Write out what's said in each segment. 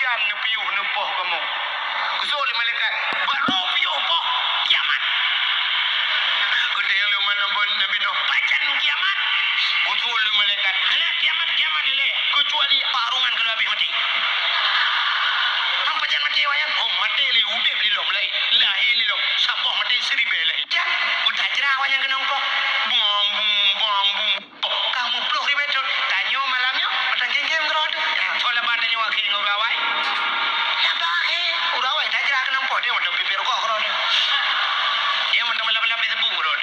jam ne piuh ne poh kamu. Kusuk le malaikat. Baru piuh poh kiamat. Kata yang leman Nabi Nuh, pajan kiamat. Kusuk le malaikat. Ala kiamat le. Kecuali parungan kena habis mati. Hang pajan mati wayang. Oh mati le udip li lom lain. Lahir li lom. Sapoh mati seribe lain. Jam. Udah jerah wayang kena umpok. Bom. Kamu peluk di betul. Tanya malamnya. Patang geng-geng kerot. Soalnya badannya wakil ngurawai. Ya bahaya. Urawai tak jerah kena umpok. Dia macam pipir kok kerot. Dia macam malam-malam Facebook kerot.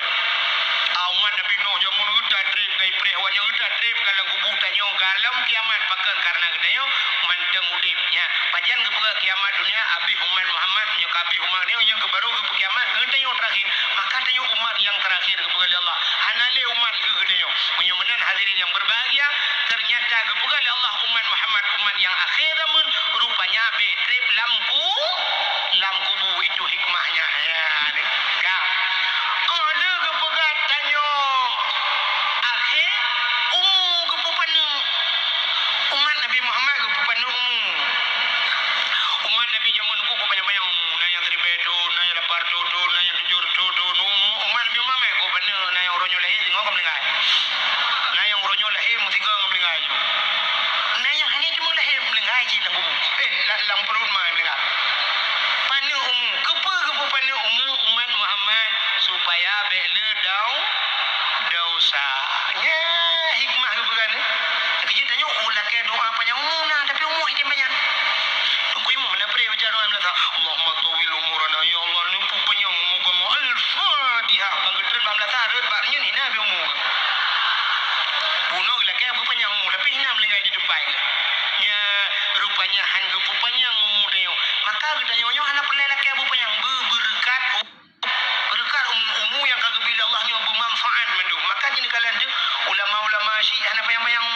Awan Nabi Nuh jamun udah trip kai preh wanya udah trip kalau kubu tanya galam kiamat pakai karena gedanya manteng udipnya. Pajan ke kiamat dunia abi umat Muhammad yang kabi umat ni yang kebaru ke kiamat gedanya terakhir. Maka tanya umat yang terakhir kepada Allah. Hanale umat ke gedanya. Menyumenan hadirin yang berbahagia ternyata kepada Allah umat Muhammad umat yang akhir namun rupanya be trip lampu bu itu hikmahnya ya ni. Kang. Ada kepegat tanya akhir kepupanu umat Nabi Muhammad kepupanu umat Nabi zaman ku banyak-banyak na yang tribedo na yang lapar tu na yang tujur tu umat Nabi Muhammad kepupanu na yang ronyo lahir tengok kamu dengar na yang ronyo lahir mesti kau mendengar je na yang hanya cuma lahir mendengar je lampu lang perut mai mendengar panu kepupanu umat Muhammad supaya bela dosa. Ya, hikmah ke bukan? Kerja tanya ulah ke doa panjang umur nah, tapi umur dia banyak. Tunggu imam mana pray baca doa mana Allahumma tawil umurana ya Allah ni panjang umur kamu al-Fatihah. Banggetan 15 tahun barnya ni nabi umur. Bunuh lah ke panjang umur tapi hina melengai di depan. Ya, rupanya han ke panjang umur dia. Maka kita nyonya anak pelai laki abu panjang berkat umur yang kagak bila Allahnya bermanfaat mendung. Maka jadi kalian tu ulama-ulama Syiah apa yang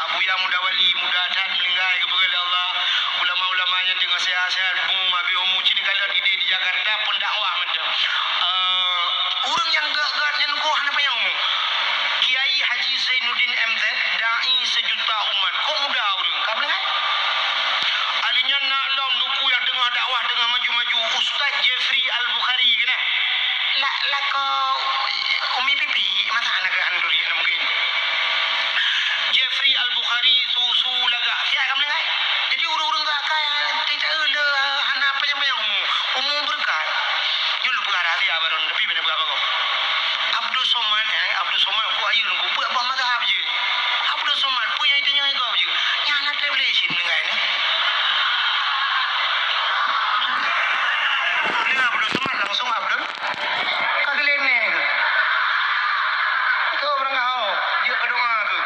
Abu Ya Mudawali muda dan melinggai kepada Allah. Ulama-ulama yang dengan sehat-sehat abi umur jadi kalian di Jakarta pendakwah mendung. Orang yang gak yang ku apa yang umur. Kiai Haji Zainuddin MZ dai sejuta umat. Kok muda orang? Kamu dengar? Alinya nak lam nuku yang tengah dakwah tengah maju-maju Ustaz Jeffrey Al-Bukhari kena. Lah ko umi pipi masa anak anduri ana mungkin Jeffrey Al-Bukhari susu laga sia kamu dengar jadi urang-urang gak kaya tidak ada hana apa yang umum berkat nyulu perkara dia baron tapi benda berapa kau Abdul Somad ku ayu ku buat apa mazhab je Abdul Somad punya itunya kau je nyana revelation dengar ni dengar Abdul Somad langsung Abdul dia berdoa ke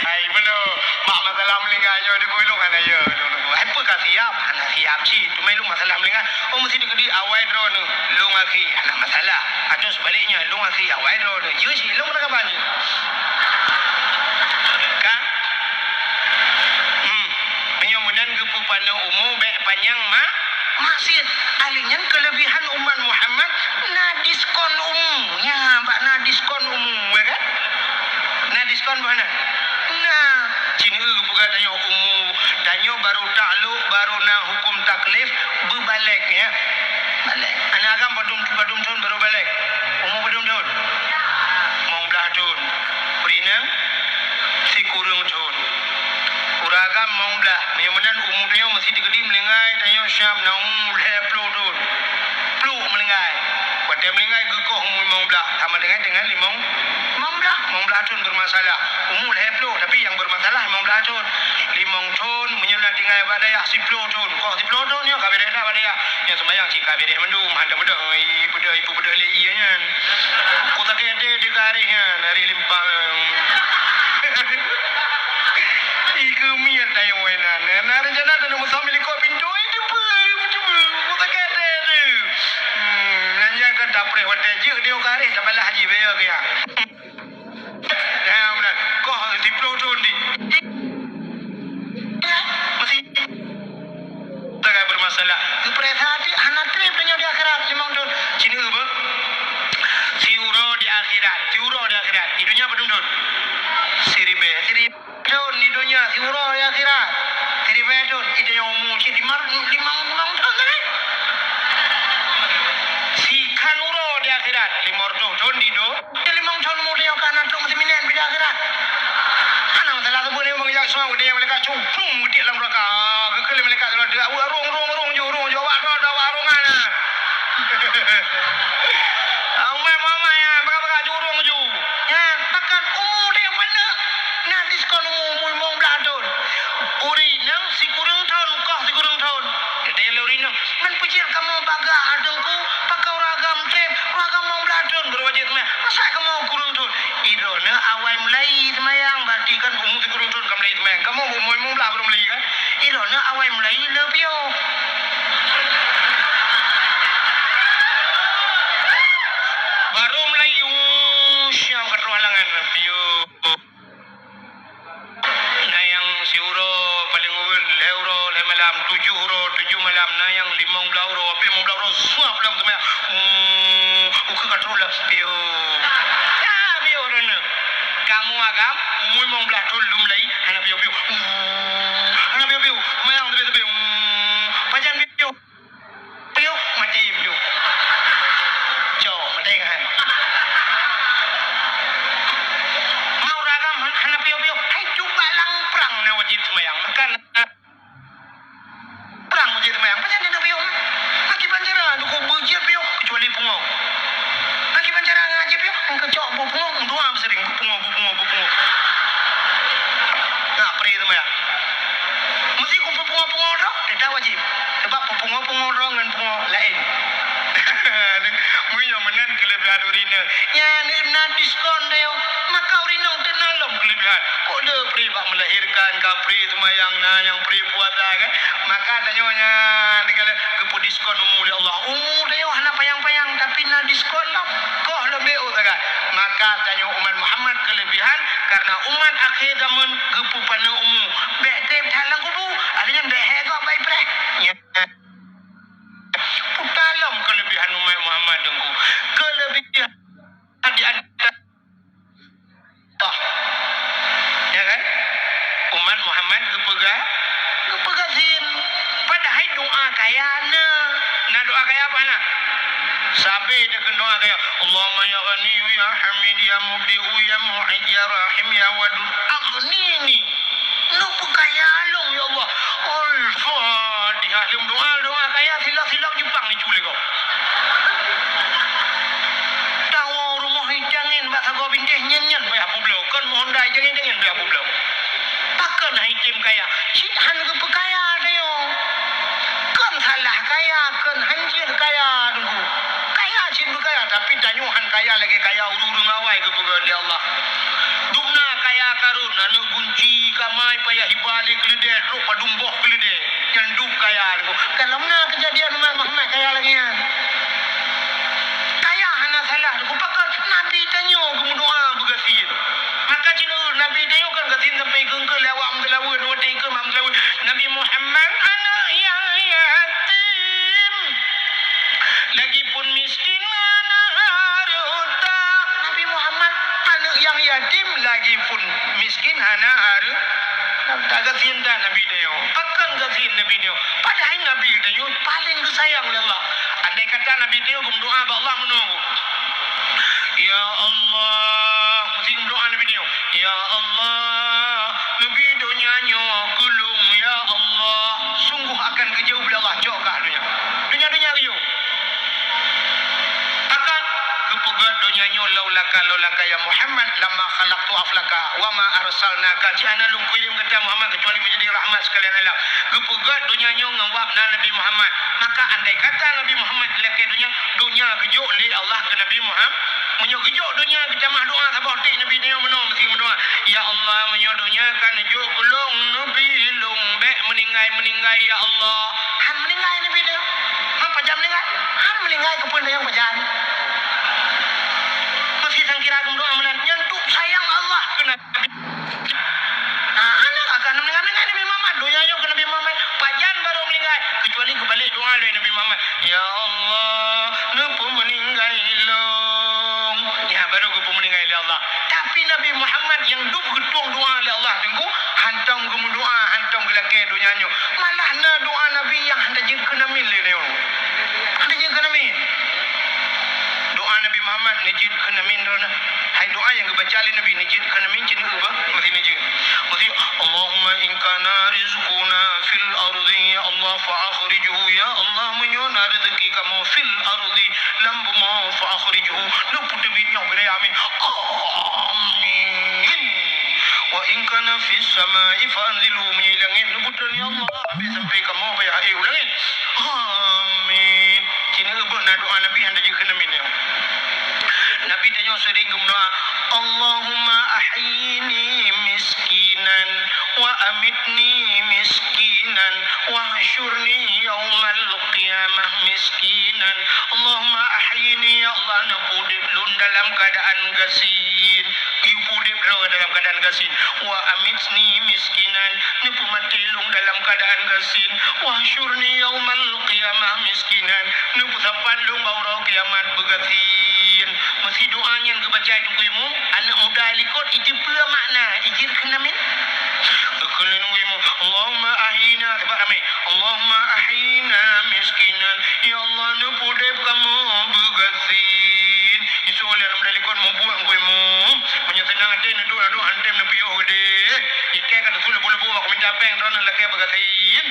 hai benar mak masalah melinganya di gulung ana ya apa ka siap ana siap si tu mai lu masalah melinga oh mesti digedi awai drone lu ngaki ana masalah atau sebaliknya lu ngaki awai drone yo si lu nak apa ni ka menyamunan kepupan umum baik panjang masih alinya kelebihan umat Muhammad na diskon umumnya mbak na diskon umum ya kan na diskon mana nah cini bukan tanya umum tanya baru takluk baru na hukum taklif berbalik ya balik anak agam padum tahun baru balik umum padum tahun mau belah tahun berinang si kurung tahun uragam mau belah menyamanan umumnya masih digedi melengai tanya syab na umum leplo tahun pluk melengai pada melengai gekoh umum mau belah sama dengan limong mau belah tahun bermasalah umum leplo tapi yang bermasalah mau belah tahun limong tahun menyulat tinggal badaya 10 tahun kok 10 tahun ya kabeh dah badaya yang sembahyang si kabeh dah mendung handa beda ibu beda le ianya ko tak ada di garihnya dari limpah iku mian tayo wena na rencana ada mau sambil ko pintu itu macam ko tak ada tu nanya kan dapre hotel je dia garih tak balah haji beyo ke ya benar ko 10 tahun di masih tak bermasalah keperhati anak trip dengan di akhirat memang tu sini apa tiuro di akhirat di dunia belum tu Tiri tahun di dunia, si urah ya akhirat. Tiri tahun, ide yang umum, si limang tahun kan? Si kan urah di akhirat, 50 tahun di do. Dia 5 tahun muda yang kanan tu mesti minen di akhirat. Anak masalah tu boleh mengiyak semua dia mereka cung gede dalam neraka. Kekal mereka tu ada rong jo awak rongan. Mama ya, baka jurung ju. Ya, pakan umur dia mana? Nah, diskon umur mong bladon. Uri nang si kurang tahun kah si kurang tahun. Dia lori nang. Man pujil kamu baga adengku pakau ragam trip, ragam mong bladon berwajib meh. Masa kamu kurang tahun? Irona awal mulai semayang berarti kan umur si kurang tahun kamu mulai semayang. Kamu umur mong bladon belum mulai kan? Irona awal mulai lebih. Baru mulai siang keterhalangan piu. Nah yang si uro paling euro malam 7 malam nah yang 15 euro 15 euro semua pulang tu mah. Uka keterhalang piu. Ya piu rena. Kamu agam umur 15 tahun belum mulai hana piu. Hana piu. Mayang tu piu. Pajan piu. Piu mati piu. Jauh mati kan. Wajib semayang makan perang wajib semayang macam mana biung lagi pancara duku bujir biung kecuali pungau lagi pancara ngaji biung yang kecok pungau doa sering pungau nak peri semayang mesti ku pungau dah tidak wajib sebab pungau dah dengan pungau lain munya menan kelebihan urina ya ni nak diskon dia maka urina tenalom kelebihan kok dia pri bak melahirkan kapri semayang na yang pri puasa kan maka tanyonya dikala kepu diskon umur dia Allah umur dia hana payang-payang tapi na diskon lah kok lebih kan maka tanyo umat Muhammad kelebihan karena umat akhir zaman kepu pana umur bek tep dalam kubu adanya bek hega baik pre dalam kelebihan umat Muhammad dengku kelebihan di antara ya kan umat Muhammad kepegazin padahal doa kaya na doa kaya apa nak sabi dengan doa kaya Allahumma ya ghani ya hamid ya mubdi'u ya mu'id ya rahim ya wadud aghnini nupu kaya long ya Allah al-fatihah doa kaya silap Jepang ni culi kau tahu rumah hijangin bahasa kau bintih nyanyan bayar pulau kan mohon dah jangin bayar pulau pakan hikim kaya sihan ke pekaya dia kan salah kaya kan hanjir kaya dulu kaya cinta kaya tapi tanyuhan kaya lagi kaya urung awai ke pegan dia Allah dumna kaya karun anu gunci kamai payah hibali kelide truk padumboh kelide yang duk kaya dulu kalau mana kejadian Muhammad kaya lagi kan kaya hana salah dulu pakan nabi tanyo kemudoa begasir maka cina nabi dia kan gasin sampai ke lawak melawan wadai ke melawan Nabi Muhammad anak yang yatim lagi pun miskin anak harta Nabi Muhammad anak yang yatim lagi pun miskin anak harta tak gasin dah Nabi dia pakan gasin Nabi dia padahal Nabi dia paling disayang oleh Allah andai kata Nabi dia berdoa Allah menunggu ya Allah mesti berdoa Nabi dia ya Allah Nabi dunia nyo kulum ya Allah sungguh akan kejauh bila Allah jauh ke dunia kejauh akan kepegat dunia nyo laulaka ya Muhammad lama khalaqtu aflaka wa ma arsalnaka jana lung kirim kata Muhammad kecuali menjadi rahmat sekalian alam kepegat dunia nyo ngawak Nabi Muhammad maka andai kata Nabi Muhammad lelaki dunia kejauh li Allah ke Nabi Muhammad menyokijok dunia kita mah doa sabah ti Nabi dia mesti berdoa ya Allah menyodonya kan juk kulung Nabi lung bek meninggai ya Allah han meninggai Nabi dia apa jam meninggai han meninggai kepun yang pajan mesti sangkira doa menan nyentuk sayang Allah ke Nabi anak akan meninggai Nabi Muhammad doanya ke Nabi Muhammad pajan baru meninggai kecuali kebalik doa dari Nabi Muhammad ya Allah nupu meninggai long ya baru gue meninggal Allah tapi Nabi Muhammad yang duk getung doa baca ali Nabi ni jin kana min jin ba mesti ni jin mesti Allahumma in kana rizquna fil ardi ya Allah fa akhrijhu ya Allah menyona rezeki kamu fil ardi lambu ma fa akhrijhu lu put bi nyau bere amin amin wa in kana fis samai fa anzilu min langit lu put ya Allah habis sampai kamu bayar ulangin amin kini ba na doa Nabi anda je kana min Nabi tanya sering berdoa, Allahumma ahyini miskinan wa amitni miskinan wa hasyurni yaumal qiyamah miskinan. Allahumma ahyini ya Allah na pudip lun dalam keadaan gasin. Ibu pudip dalam keadaan gasin. Wa amitni miskinan ni pumati lung dalam keadaan gasin. Wa hasyurni yaumal qiyamah miskinan. Ni pusapan lung baurau kiamat begasin. Masih doanya yang kebaca itu kuimu anak muda likot itu pula makna ijir kena min kena kuimu Allahumma ahina sebab ramai Allahumma ahina miskinan ya Allah nu pudep kamu begasin isu oleh anak muda likot mau buang kuimu punya tenang ada nu doa doa antem nu piyo gede ikai kata sulit boleh buang aku minta peng rana laki begasin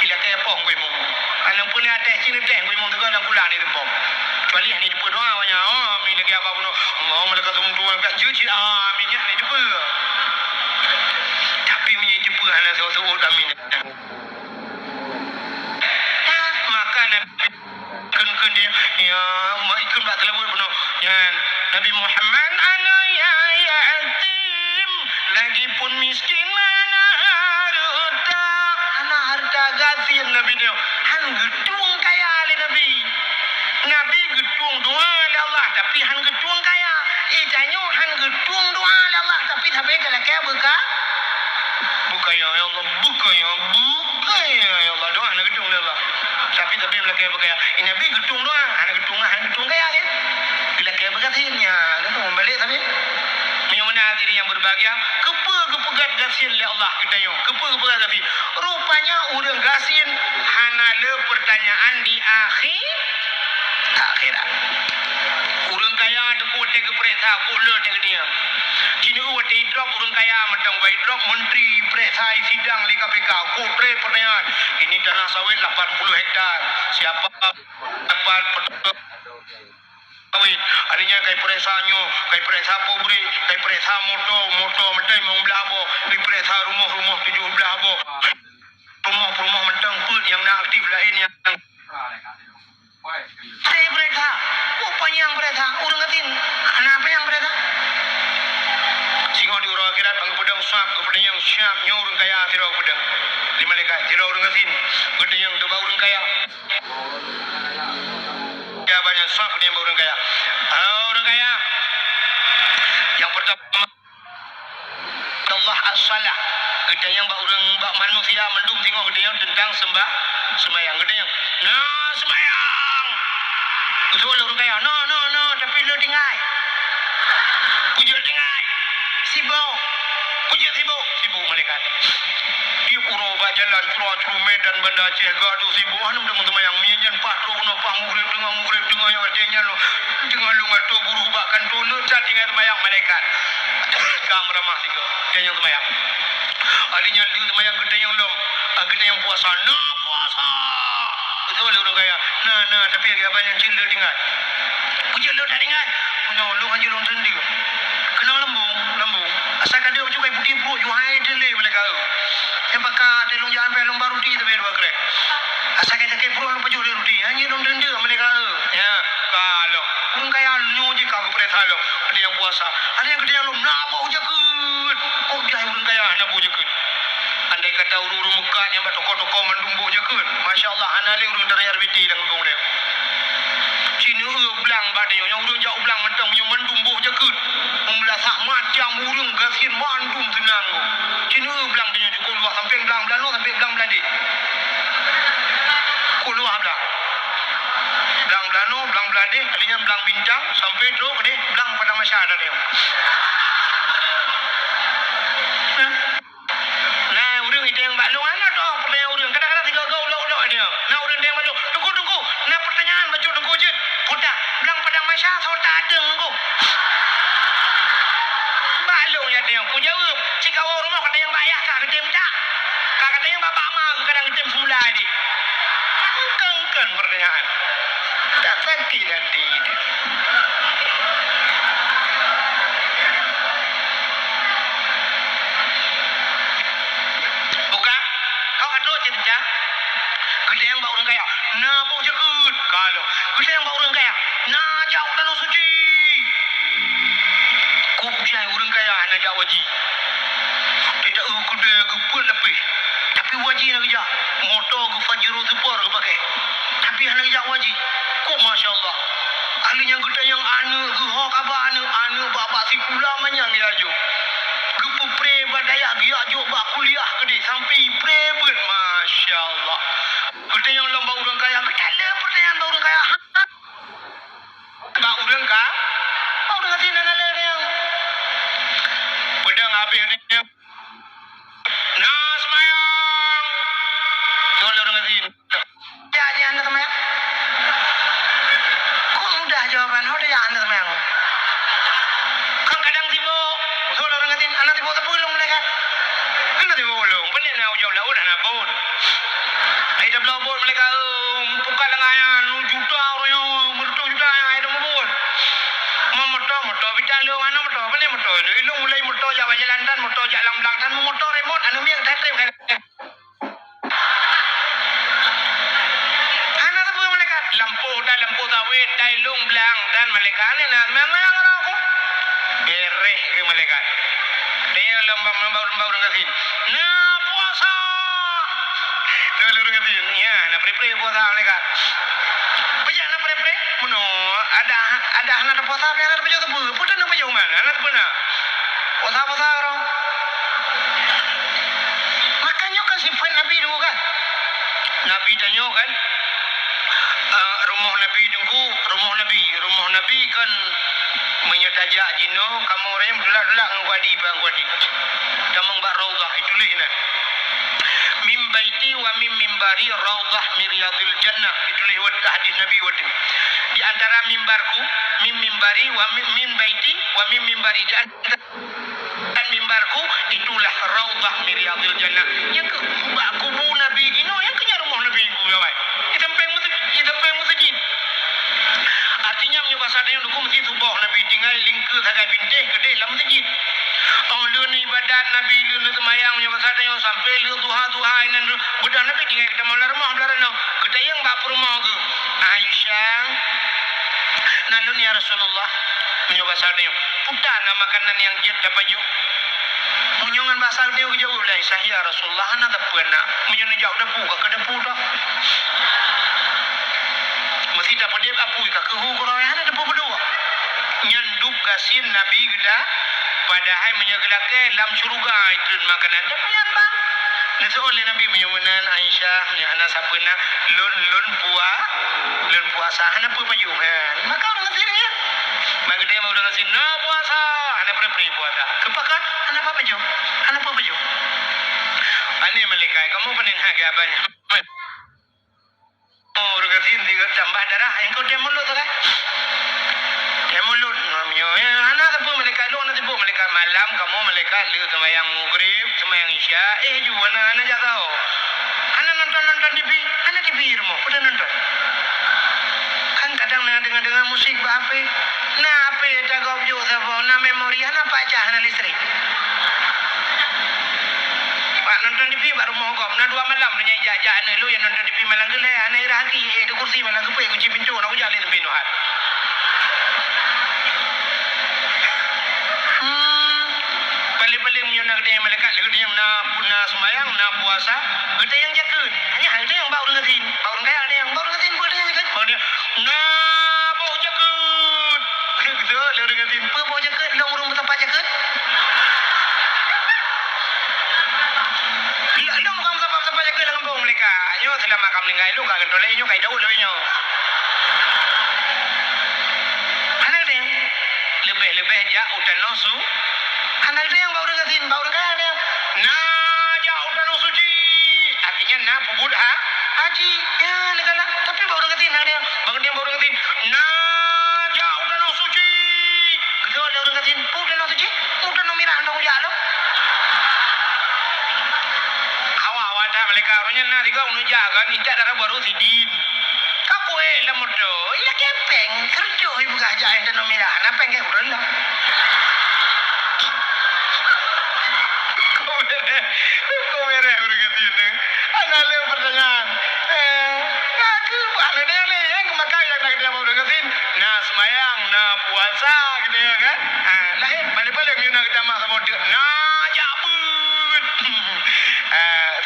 ilakai pong kuimu anak punya atas sini teng kuimu tu kan pulang ni tempom balik ni depa doa banyak amin lagi apa pun Allahumma lakal hamdu wa lakal juji amin ya ni depa tapi punya depa hana sebut amin maka Nabi kun dia ya ikut tak terlalu benar ya Nabi Muhammad ana ya yatim lagi pun miskin ana harta gasin Nabi dia han gedung kaya ali Nabi Nabi gedung doa oleh Allah tapi han gedung kaya. Janyo han gedung doa oleh Allah tapi tapi kalau kaya buka ya Allah buka ya Allah doa nak gedung oleh Allah. Tapi kalau kaya buka ya. Nabi gedung doa han gedung kaya kan. Bila kaya berkatnya gitu balik tapi menyamana diri yang berbahagia kepegat gasin oleh Allah kita yo kepegat gasin. Rupanya urang gasin hanale pertanyaan di akhirat. Urang kaya depu te ke perintah ko le te dia. Kini uat drop urang kaya matang bai drop menteri perintah sidang di KPK ko tre pertanyaan. Ini tanah sawit 80 hektar. Siapa dapat sawit? Adanya kai peresanyo, kai perintah pobri, kai perintah moto mentai mau belah abo, di perintah rumah 17 abo. Rumah mentang pun yang nak aktif lain yang saya berita, apa yang berita? Urang katin, apa yang berita? Singo di urang akhirat ang pedang sap kepada yang siap nyorang kaya tirau pedang. Di malaikat tirau urang katin, kepada yang doba urang kaya. Ya banyak sap dia urang kaya. Urang kaya. Yang pertama Allah as-salah. Kepada yang urang manusia mendung tengok kepada yang tentang sembahyang kepada yang sembahyang. Betul orang kaya. No. Tapi lo tinggal. Puja tinggal. Sibuk. Puja sibuk mereka. Dia pura jalan curah medan benda Aceh gaduh sibuk. Anu teman-teman yang minyan patro no mugrib dengan yang adanya lo. Dengan lo ngato guru bahkan tu lo tinggal mayang mereka. Kamera masih ke. Dia yang mayang. Adanya dia mayang gede yang lom. Gede yang puasa. Puasa. Betul orang kaya. Nah, tapi apa yang cil tinggal. Puja lo tak tinggal. No, lo hanya lo tendi. Kena lembung. Asalkan dia juga putih bro, you hide le mereka. Yang pakar telung jalan pe long baru di tapi dua krek. Asalkan tak bro lo paju roti, hanya lo tendi mereka. Ya, kalau orang kaya lo je kau perintah lo. Ada yang puasa, ada yang gede yang lo nabo jakut. Oh, dia orang kaya nabo jakut. Andai kata urung Mekah yang toko-toko mendumbu jakut. Masya-Allah, anale urung dari RBT dan gong dia. Cina belang badai yang urung jauh belang mentang yang mendumbu jakut. Membelasah macam urung gasin mandum tenang. Cina belang dia di keluar sampai belang belano sampai belang beladi. Keluar belang. Belang belano, belang beladi, adanya belang bintang sampai tu ke belang pada masyarakat dia. Nah pertanyaan baju tunggu je. Budak, belang padang masyarakat tak ada tunggu. kata yang ku jawab. Cik awak rumah kata yang bayar kah ketim tak? Kah kata yang bapak mah kadang ketim semula ni. Tengkan pertanyaan. Tak sakit hati dia. Bukan? Kau kata cerita? Kita yang bawa orang kaya. Nah, bau jakut. Kalau kita yang bawa orang kaya. Nah, jauh tanah suci. Ku pujian orang kaya nak jauh wajib. Tidak kuda gepul lebih. Tapi wajib nak kerja. Motor ke Fajro Super ke pakai. Tapi nak kerja wajib. Ku Masya Allah. Ahlinya kita yang anu ke hok apa anu bapak si pula manyang ya jo. Gepu pre badaya dia jo bak kuliah ke dia sampai pre ber Masya Allah. Kita yang lomba orang kaya kita le pertanyaan bau orang kaya. Bau orang kaya. Bau orang sini nak le yang. Pedang apa yang dia? Nah semayang. Tuh le orang sini. Ya anda semayang. Kok mudah jawaban dia anda semayang. Kan kadang sibuk. Tuh le orang sini anak sibuk sepulung mereka. Kena sibuk ulung. Benar nak jauh laut anak pun. Hidup labur mereka buka lengan juta orang yang mertu juta yang hidup mabur. Motor bicara lu mana motor apa ni motor lu mulai motor jalan dan motor jalan belakang motor remote anu yang tetap kan. Anak tu mereka lampu tawet dai lung belang dan mereka ni nak memang orang aku bereh ke mereka. Dia lomba dengan sini. Nah puasa. Lalu dengan ya, nak pre puasa mereka. Bijak nak pre Meno ada anak puasa apa anak bijak tu putan nak bijak mana anak benar. Puasa orang. Makanya kan sifat Nabi dulu kan. Nabi tanya kan. Rumah Nabi kan menyedajak jino kamu orang yang belak-belak ngwadi bangwadi. Tamang bak raudhah itulah nah. Min baiti wa min mimbari raudhah miriyadil jannah itulah hadis Nabi wadi. Di antara mimbarku min mimbari wa min baiti wa min mimbari dan mimbarku itulah raudhah miriyadil jannah. Yang ke kubur Nabi dino yang ke rumah Nabi ku ya baik. Di tempat masjid. Artinya menyebabkan yang dukung masjid tubuh Nabi tinggal lingkar sagai bintih gede dalam masjid. Lun ibadat Nabi lun semayang menyebabkan yang sampai lun duha inan bedah Nabi tinggal kita malam rumah belarano. Kita yang bak rumah ke Aisyah. Nalun ya Rasulullah menyebabkan yang putana makanan yang jet dapat juk. Menyongan basal dia jauh lah ya Rasulullah anak tak pernah menyon jauh depu ke depu dah. Mesti dapat dia apu ke kehu korang anak depu berdua. Nyanduk gasin Nabi kita padahal menyegelakan dalam syurga itu makanan dapat yang bang. Nasi oleh Nabi menyumanan Aisyah ni anak sapena lun puasa anak pun baju kan. Maka orang sini ya. Maka dia mau orang sini nah puasa anak pergi puasa. Kepaka anak apa baju. Ani melikai kamu pening hak apanya. Oh orang sini tiga tambah darah yang kau dia mulut tu kan. Dia mulut namanya. Anak tu mereka lu anak tu mereka malam kamu mereka lu sembahyang maghrib sembahyang isya juga anak jatuh tahu. Anak nonton TV rumah udah nonton. Kan kadang dengan musik apa? Nah apa ya jaga objek apa? Nah memori anak baca anak listrik. Pak nonton TV baru mau kau. Nah 2 malam punya jajak anak lu yang nonton TV malam gelai anak iraki di kursi malam kepe kunci pintu nak jalan tepi nuhat. Balik menyonak dia malaikat dia nak sembahyang nak puasa kita yang jaga hanya ada yang bau dengan sin bau dengan ada yang bau dengan sin pun dia jaga bau dia nak bau jaga gitu le dengan sin bau jaga long rumah tempat jaga long kamu tempat jaga dengan bau mereka nyo selama kamu lingai lu kan toleh nyo kai daun nyo anak dia lebih ja utan nosu anak dia yang bau dengan sin bau dengan ada nah jauh dan suci artinya nah pubud haji ya negara tapi bau dengan sin ada bang dia bau dengan sin nah jauh dan suci gitu ada dengan sin pubud dan suci pubud no mirang dong ya nya nari kau nu jaga ni tak darah baru sidin. Aku lemot do. Ya kepeng kerja ibu gajah yang tanam merah. Napa yang udah lah. Kau merah berkat ini. Anak le pertanyaan. Aku ada dia le yang kemakan yang nak dia mau berkatin. Nah semayang, nah puasa gitu ya kan. Lain balik-balik yang nak kita mah sebut. Nah jabut.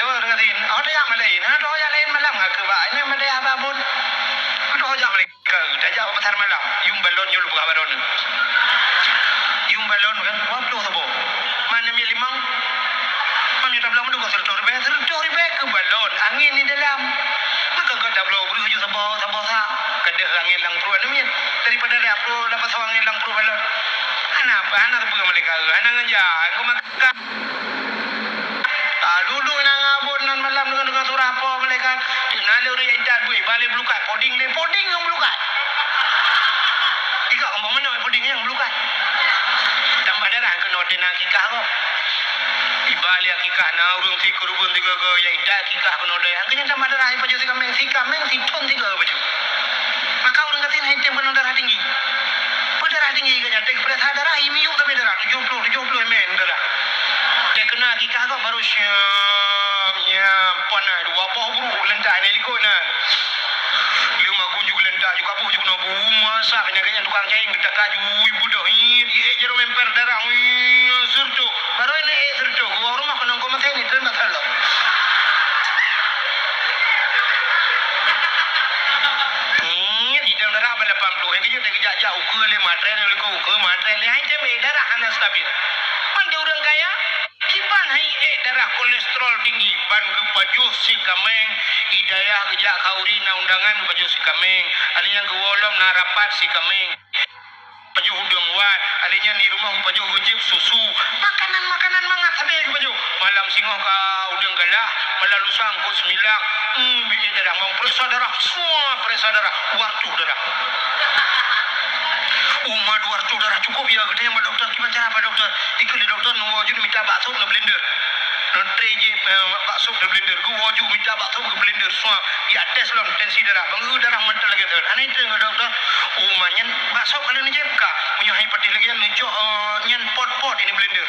Coba berkatin. Ada yang lain. Ada yang lain malam ngak ke bah. Ini ada apa pun. Ada yang mereka. Dah jauh pasar malam. Yung balon yung lupa balon. Yung balon kan. Wah belum tu bo. Mana mi limang. Kami dah belum menunggu sertor ribe ke balon angin di dalam. Maka kau dah belum beruju sabah sah. Kada angin lang pro ni daripada dia pro dapat angin lang pro balon. Kenapa anak tu pergi mereka? Anak aja. Kau makan. Dulu nak ngabun nan malam dengan surah apa mereka. Nale uri indah bui balik belukat poding yang belukat. Ika ngomong mana poding yang belukat. Tambah darah kena nak kikah kau. Ibali akikah na urung ti kurubun tiga ke yang ida akikah kena dah. Angkanya tambah darah baju si kameng si ton tiga baju. Maka urang katin item kena darah tinggi. Darah tinggi ke jantik berat darah imiu tapi darah 70 men darah. Dia kena akikah kau baru syam ya panai dua bau buru lentak ni liko na. Lima kunjuk lentak juga bu juga nabu masak nyaganya tukang kain kita kaju ibu dah ye jero memper darah surtu baru ini surtu gua rumah kena kau mati ni terima kasih. Di dalam darah bala pamdu he kerja dia jauh ke le matre le ko ke matre le hai je darah hana stabil. Kan dia orang kaya kiban hai darah kolesterol tinggi ban ke paju si kameng hidayah kerja kaurina undangan paju si kameng alinya ke wolom na rapat si kameng paju hudung wat alinya ni rumah paju hujib susu makanan mangat habis ke paju malam singoh ka udang galah malam lusa angkut semilang biji darah mau periksa darah semua periksa darah waktu darah Umar waktu darah cukup ya kita yang doktor gimana cara apa doktor ikut di doktor wajib minta bakso ke blender treje bakso ke blender gua wajib minta bakso ke blender semua ya tes lom tensi darah banggu darah mental lagi tu aneh itu doktor umannya bakso kalau ni je buka punya hai pati lagi nunjuk nyen pot ini blender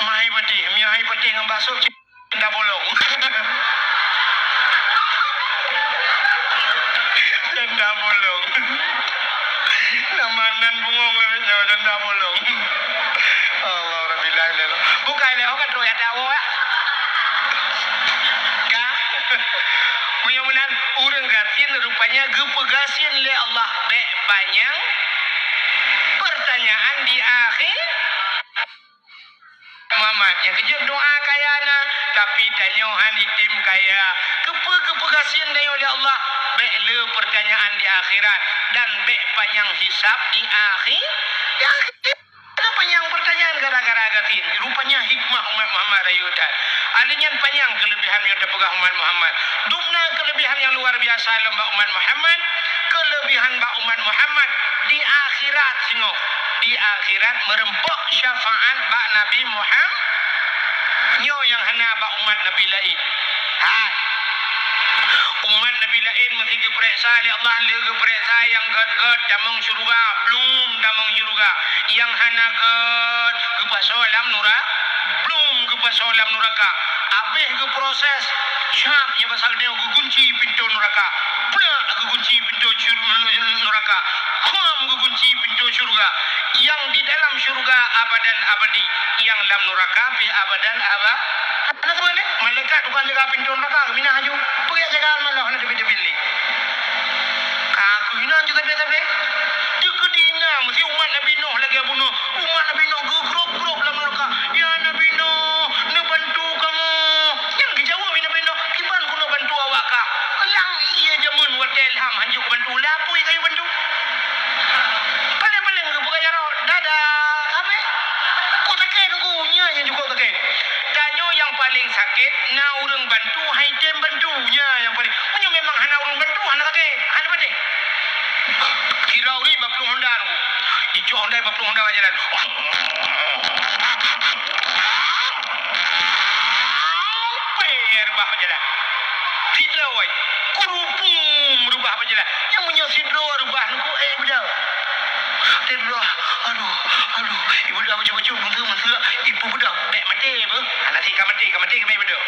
mai pati punya hai pati dengan bakso dah bolong dah bolong namanan bungong le dah bolong Allah rabbil alamin bukan le kan roya dawo ya ka mudah-mudahan urang gatin rupanya gepegasin le Allah be panjang pertanyaan di akhir Mamat yang kerja doa kayana tapi tanyohan itim kaya kepegasin le oleh Allah be le pertanyaan di akhirat dan be panjang hisab di akhir kenapa yang pertanyaan gara-gara gatin rupanya hikmah umat Muhammad ayudan alinya panjang kelebihan yang terpegang umat Muhammad dumna kelebihan yang luar biasa lembak umat Muhammad kelebihan bak umat Muhammad di akhirat singok di akhirat merempok syafaat bak Nabi Muhammad nyo yang hana bak umat Nabi lain umat Nabi lain mesti diperiksa oleh Allah diperiksa yang gad damang syurga belum damang syurga yang hana gad ke pasolam neraka belum ke pasolam neraka habis ke proses syap ya pasal dia kunci pintu neraka pula kunci pintu neraka kham kunci pintu syurga yang di dalam syurga abadan abadi yang dalam neraka fi abadan abad ana boleh malaikat bukan jaga pintu neraka mina haju pergi jaga malah nak pilih aku ina juga tapi dikudina mesti umat Nabi Nuh lagi bunuh umat Nabi Nuh grup dalam neraka ya Nabi Nuh nak bantu kamu yang dijawab Nabi Nuh kiban kuno bantu awak ka lang iya jamun wadel ham haju bantu lapui kayu bantu paling bukan jaro dadah kami kau sakit nunggunya yang juga sakit danyo yang paling sakit na urang bantu haitem bantunya yang paling punya memang hana urang bantu hana sakit hana pade kira uri baplu Honda aku ijo Honda baplu Honda jalan merubah berjalan. Tidak wai. Kurupung merubah berjalan. Yang punya sidro rubah nuku bedah. Tidak. Aduh. Ibu dah baca-baca mentera. Ibu bedah. Bek mati apa? Nanti kamati ke bedah.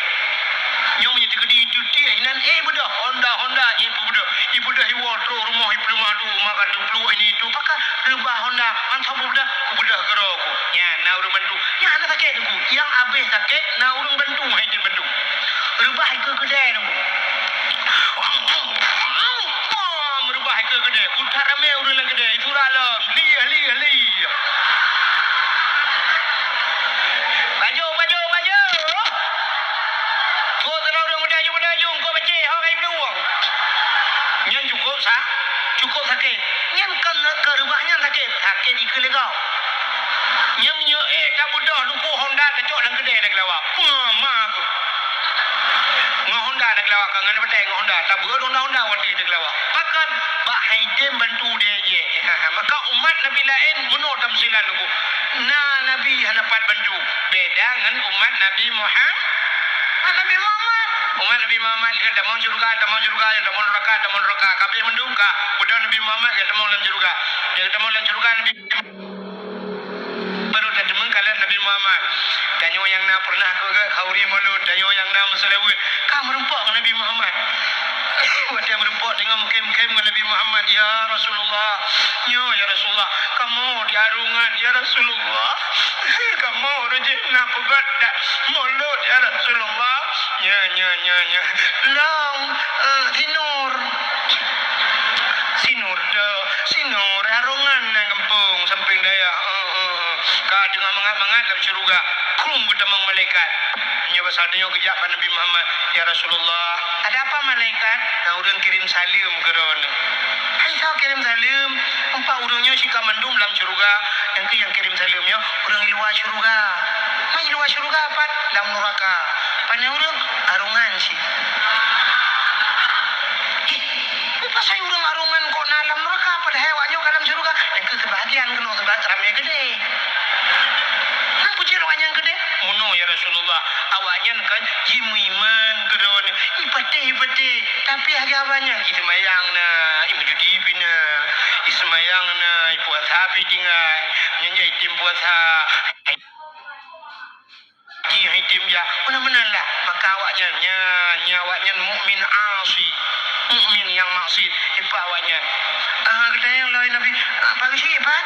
Nyong punya tegedi itu dia inan bedah. Honda ibu bedah. Ibu dah iwatro rumah ibu rumah tu makan tu peluk ini tu pakai rubah Honda. Mantap bedah. Ku bedah geroku. Ya, nak urang bantu. Ya anak sakit tu. Yang habis sakit, nak urang bantu hai dia bantu. Rubah ke kedai tu. Merubah ke kedai. Kutar rame urang nak kedai. Itu dalam. Li. Baju. Kau tenang urang berdayung. Kau baca hang ai peluang. Nyan cukup sah. Cukup sakit. Nyan kan ke rubahnya sakit. Sakit ikut legau. Nyan punya tak budak luku Honda kecok dalam kedai nak lawak. Mak aku. Ngah Honda nak lawak kan ngana betai ngah Honda. Tak ber Honda wati nak lawak. Pakan bak haidem bantu dia je. Maka umat Nabi lain menurut tamsilan aku. Nabi hanapat bantu. Beda dengan umat Nabi Muhammad. Umat Nabi Muhammad ke damang syurga, damang neraka. Kabeh mendung ka. Budak Nabi Muhammad ke damang dalam syurga. Dia damang dalam syurga Nabi baru dah demeng kalian Nabi Muhammad. Danyo yang na pernah ke kauri mulut, danyo yang na meselewe. Ka merempak dengan Nabi Muhammad. Dia merempak dengan mukim-mukim dengan Nabi Muhammad. Ya Rasulullah. Ya Rasulullah. Kamu di arungan ya Rasulullah. Kamu rejek nak pegat dak mulut ya Rasulullah. Ya. Lang Sinur arungan nang kampung samping daya. Ka dengan mangat-mangat dalam syurga. Krum bertemu malaikat. Nya pasal dia kejap Nabi Muhammad. Ya Rasulullah, ada apa malaikat? Nah, urang kirim salim ke ron. Hai sao kirim salim? Empat urangnya si kamandum dalam syurga. Yang kirim salimnya urang di luar syurga. Mai luar syurga apa? Dalam neraka. Pane urang arungan si. Pasal urang arungan kok dalam neraka pada hewanya dalam syurga. Yang kebahagiaan kena sebab ramai gede. Puji rawanya gede. Mono ya Rasulullah. Awaknya kan jimuiman gedon. Ipati. Tapi harga banyak. Ismayang na, ibujudi bina. Ismayang na, puasa pidingan. Nyanyi itim puasa. Itim ya. Benar-benar lah. Maka awaknya awaknya mukmin asi. Mukmin yang maksud. Ipa awaknya. Kita yang lain Nabi. Apa sih Ipan?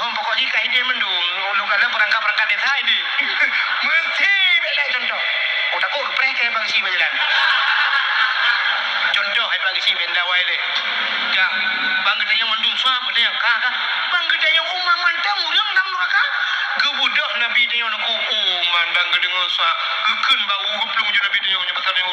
Pokoknya kaedah mendung. Ulu kala perangkat desa ini. Mesti bela contoh. Udah kok geprek kayak bang si berjalan. Contoh kayak bang si benda wae. Ya, bang kita yang mendung suap kita yang kakak. Bang kita yang umam mantang urang dalam neraka. Gebudak Nabi dia yang aku uman bang kita dengan suap. Gekun bau geplung je Nabi dia yang pasal yang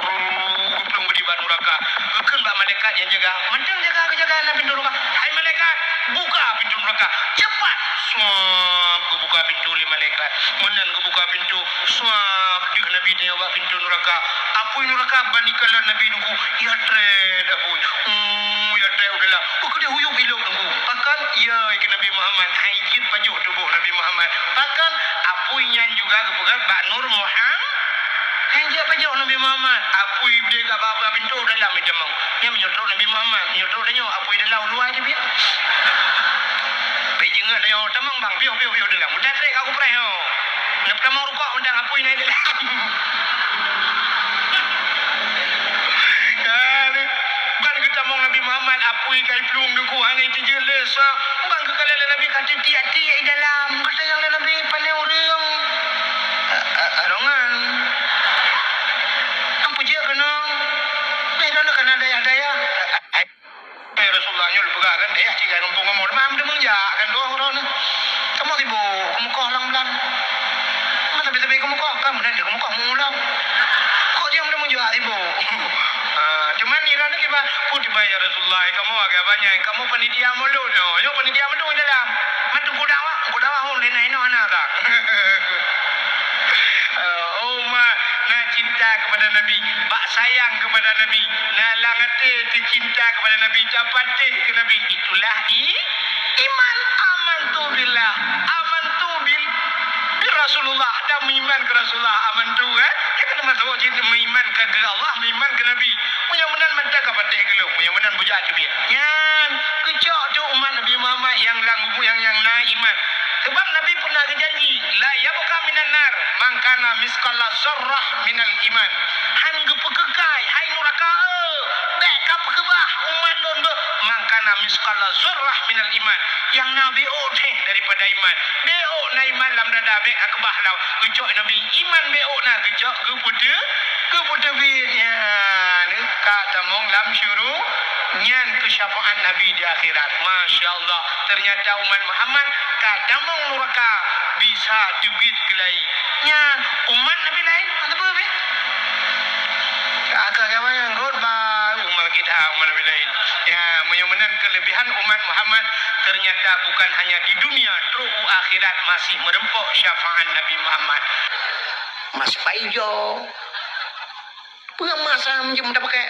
geplung di neraka. Gekun bak malaikat yang jaga. Mantang jaga Nabi neraka. Hai malaikat, buka pintu neraka. Cepat. Suap kebuka pintu oleh malaikat. Menan kebuka pintu. Suap juga Nabi dia buat pintu neraka. Apoi neraka bandingkanlah Nabi nunggu. Ya tred apoi. Ya tred udahlah. Dia huyuk biluk nunggu. Pakan ya ikan Nabi Muhammad. Haijit pajuh tubuh Nabi Muhammad. Pakan apoi nyan juga kebuka Bak Nur Muhammad. Haijit pajuh Nabi Muhammad. Apoi dia gak apa-apa pintu udahlah menjemang. Yang menyotrok Nabi Muhammad. Menyotrok dia apoi dia luar dia biar. Pejingat dia tamang bang piu dalam. Mudah trek aku pernah yo. Nak tamang rukuk undang apoi naik dalam. Kan kita mau Nabi Muhammad apoi kai pelung deku angai tijeles. Bang ke kala Nabi kata tiak-tiak dalam. Kata yang Nabi pandai orang. Arongan. Ampu je kena. Baiklah kena daya-daya. Rasulullah nyol pegakan daya tiga kampung ngomong mam dia mengjak kan doang orang kamu tibo kamu kau lang lang tapi kamu kau kamu nanti kamu kau mulang kau dia mengjak tibo cuman ni kan kita putih bayar Rasulullah kamu agak banyak kamu panitia mulu yo panitia mulu dalam mantu kudawa hong lain lain anak tak oh ma na cinta kepada Nabi bak sayang kepada Nabi na langate cinta kepada Nabi capate ke Nabi itulah Iman amantu billah, amantu bil Rasulullah, dah beriman ke Rasulullah, amantu kan? Kita nak masuk jadi beriman ke Allah, beriman ke Nabi. Mudah-mudahan mentah ke patih gelung, mudah-mudahan bujak tu biar. Yang kecok tu umat Nabi Muhammad yang langgu yang na iman. Sebab Nabi pernah berjanji, la yabqa minan nar man kana misqala zarrah minal iman. Han gepekekai, hai neraka. Bek apa kebah umat don be man kana misqala zarrah minal iman. Yang Nabi teh daripada iman. Beo na iman lam dada bek akbah lau. Kecok Nabi iman beo na kecok kepuda bi ya ni kata mong lam syuru nyan kesyafaat Nabi di akhirat. Masya Allah, ternyata umat Muhammad kadang mong neraka bisa debit kelai nyan umat Nabi lain apa be kata kawan yang god ba umat kita umat Nabi lain ya menyumenan kelebihan umat Muhammad ternyata bukan hanya di dunia terus akhirat masih merempok syafaat Nabi Muhammad. Mas Paijo pengamasa menjem pakai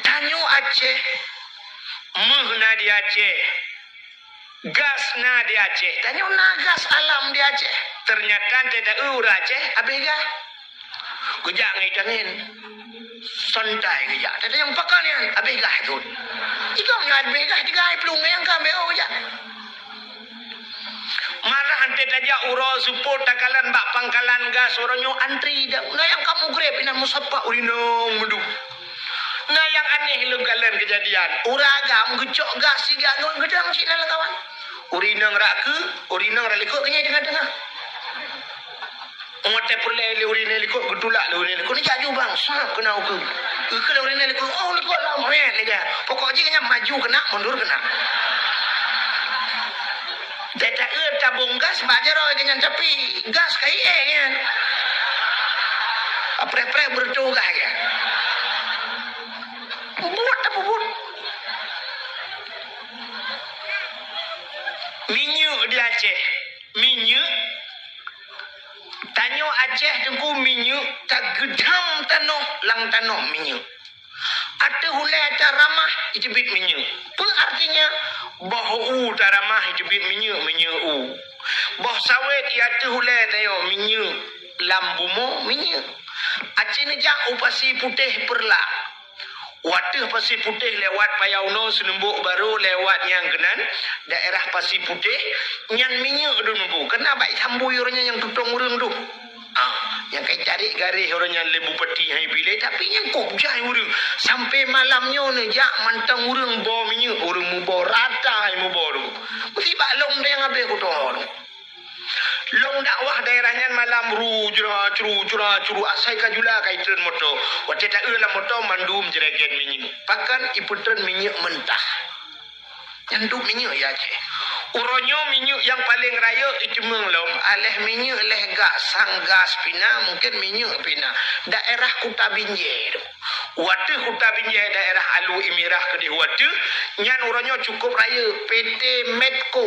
tanyo Aceh mehna di Aceh gas na di Aceh tanyo na gas alam di Aceh ternyata tidak ura Aceh abega gejak ngidangin santai gejak tadi yang pakan yang abega itu jika ngad abega tiga pelung yang kambe oh ya malah ante aja uro support takalan bak pangkalan gas oronyo antri dah nah yang kamu grab ina musapa urinong mudu nah yang aneh lu kalian kejadian uragam gecok gas siga gedang sina lah kawan urinong raku urinong raliko kenya tengah-tengah ngote perle le urinong liko gedulak le urinong liko ni jaju bang sap kena uku ke urinong liko oh liko lah men lega pokoknya kenya maju kena mundur kena Tidak tabung gas bajar dengan tapi gas kayak kan. Pre bertugas ya. Buat apa buat? Minyak di Aceh, minyak. Tanyo Aceh tengku minyak tak gedam tanah lang tanah minyak. Ada hulai ada ramah itu bit minyak. Apa artinya? Bahu taramah jebit minyak bah sawit ia tu hulai tayo minyak lambumo minyak acini jak upasi putih perla waduh pasi putih lewat payauno senembuk baru lewat yang genan daerah pasi putih nyan minyak dulu kenapa sambu urnya yang tutong urang tu yang kayak cari garis orangnya lembu peti hai bilai tapi yang kok jai urang sampai malamnya ne jak mantang urang bawa minyak urang mu bawa rata hai mu bawa mesti bak long dia ngabe ko to long dakwah daerahnya malam curu asai kajula kaitan moto wate ta eulah moto mandum jeregen minyak pakan iputren minyak mentah nyanduk minyak ya Aceh uronyo minyak yang paling raya itu menglom aleh minyak leh gas sang gas pina mungkin minyak pina daerah Kuta Binjai tu watu Kuta Binjai daerah Alu Imirah ke di watu nyan uronyo cukup raya PT Medco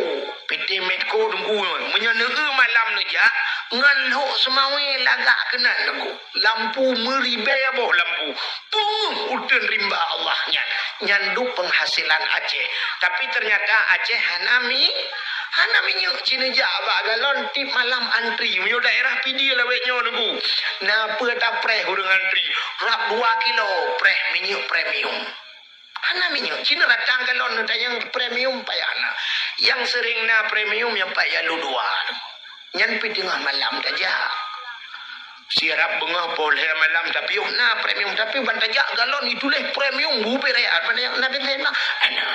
tunggu menyenege malam neja nganlo semawe lagak kena neku lampu meribe boh lampu pung uten rimba Allah nyandu penghasilan Aceh tapi ternyata Aceh hanami nyuk Cina Jawa galon tip malam antri menyo daerah pidi laweknya neku na peta preh urang antri rap 2 kilo preh minyak premium minyak Cina ratang galon yang premium payana yang sering na premium yang payah lu 2 nyan pi tengah malam saja siarap bengah boleh malam tapi na premium tapi bantajak galon itu leh premium bupe raya apa yang nabi tena ana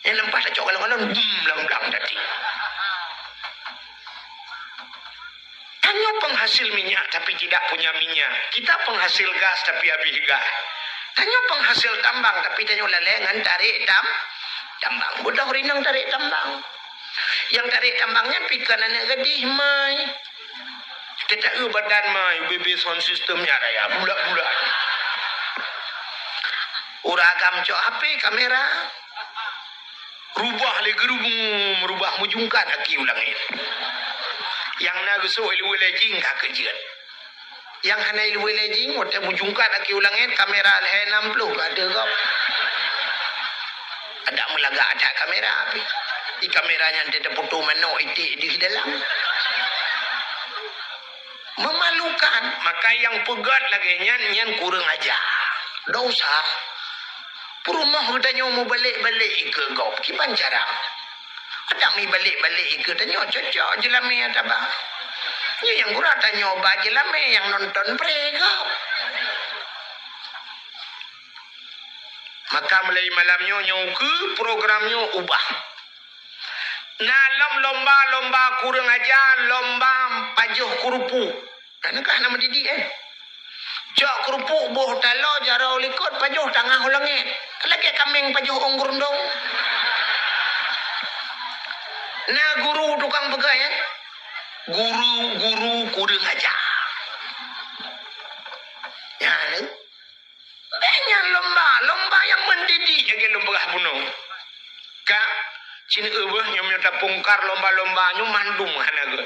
yang lempah tak cok galon lang tadi hanya penghasil minyak tapi tidak punya minyak kita penghasil gas tapi habis gas hanya penghasil tambang tapi tanya lelengan tarik tambang budak rinang tarik tambang yang tarik tambangnya pikan anak gadis mai kita badan mai BB sound systemnya raya budak-budak uragam cok HP kamera rubah le gerubung merubah mujungkan aki ulang ini yang naguso ilmu lejing kakejian yang hana ilmu lejing ote mujungkan aki ulang ini kamera le 60 ada kau Ada melagak ada kamera api. Di kameranya ada foto mano itik di dalam. Memalukan. Maka yang pegat lagi nyan kurang aja. Dosa. Perumah katanya mau balik-balik ke kau. Gimana cara? Ada mi balik-balik ke tanya cocok je lah mi ada bah. Ni yang gura tanya obah je lah mi yang nonton mereka. Maka mulai malamnya ke programnya ubah. Dalam lomba-lomba kurang ajar, lomba pajuh kerupu. Kanakah nama didik Jok kerupuk boh talo jara likut pajuh tengah langit. Lagi kambing pajuh onggur dong. Nah guru tukang pegai Guru kurang ajar. Ya ni. Banyak lomba yang mendidik lagi lomba bunuh. Kak Cina ubah yang minta pungkar lomba-lombanya mandum hanaga.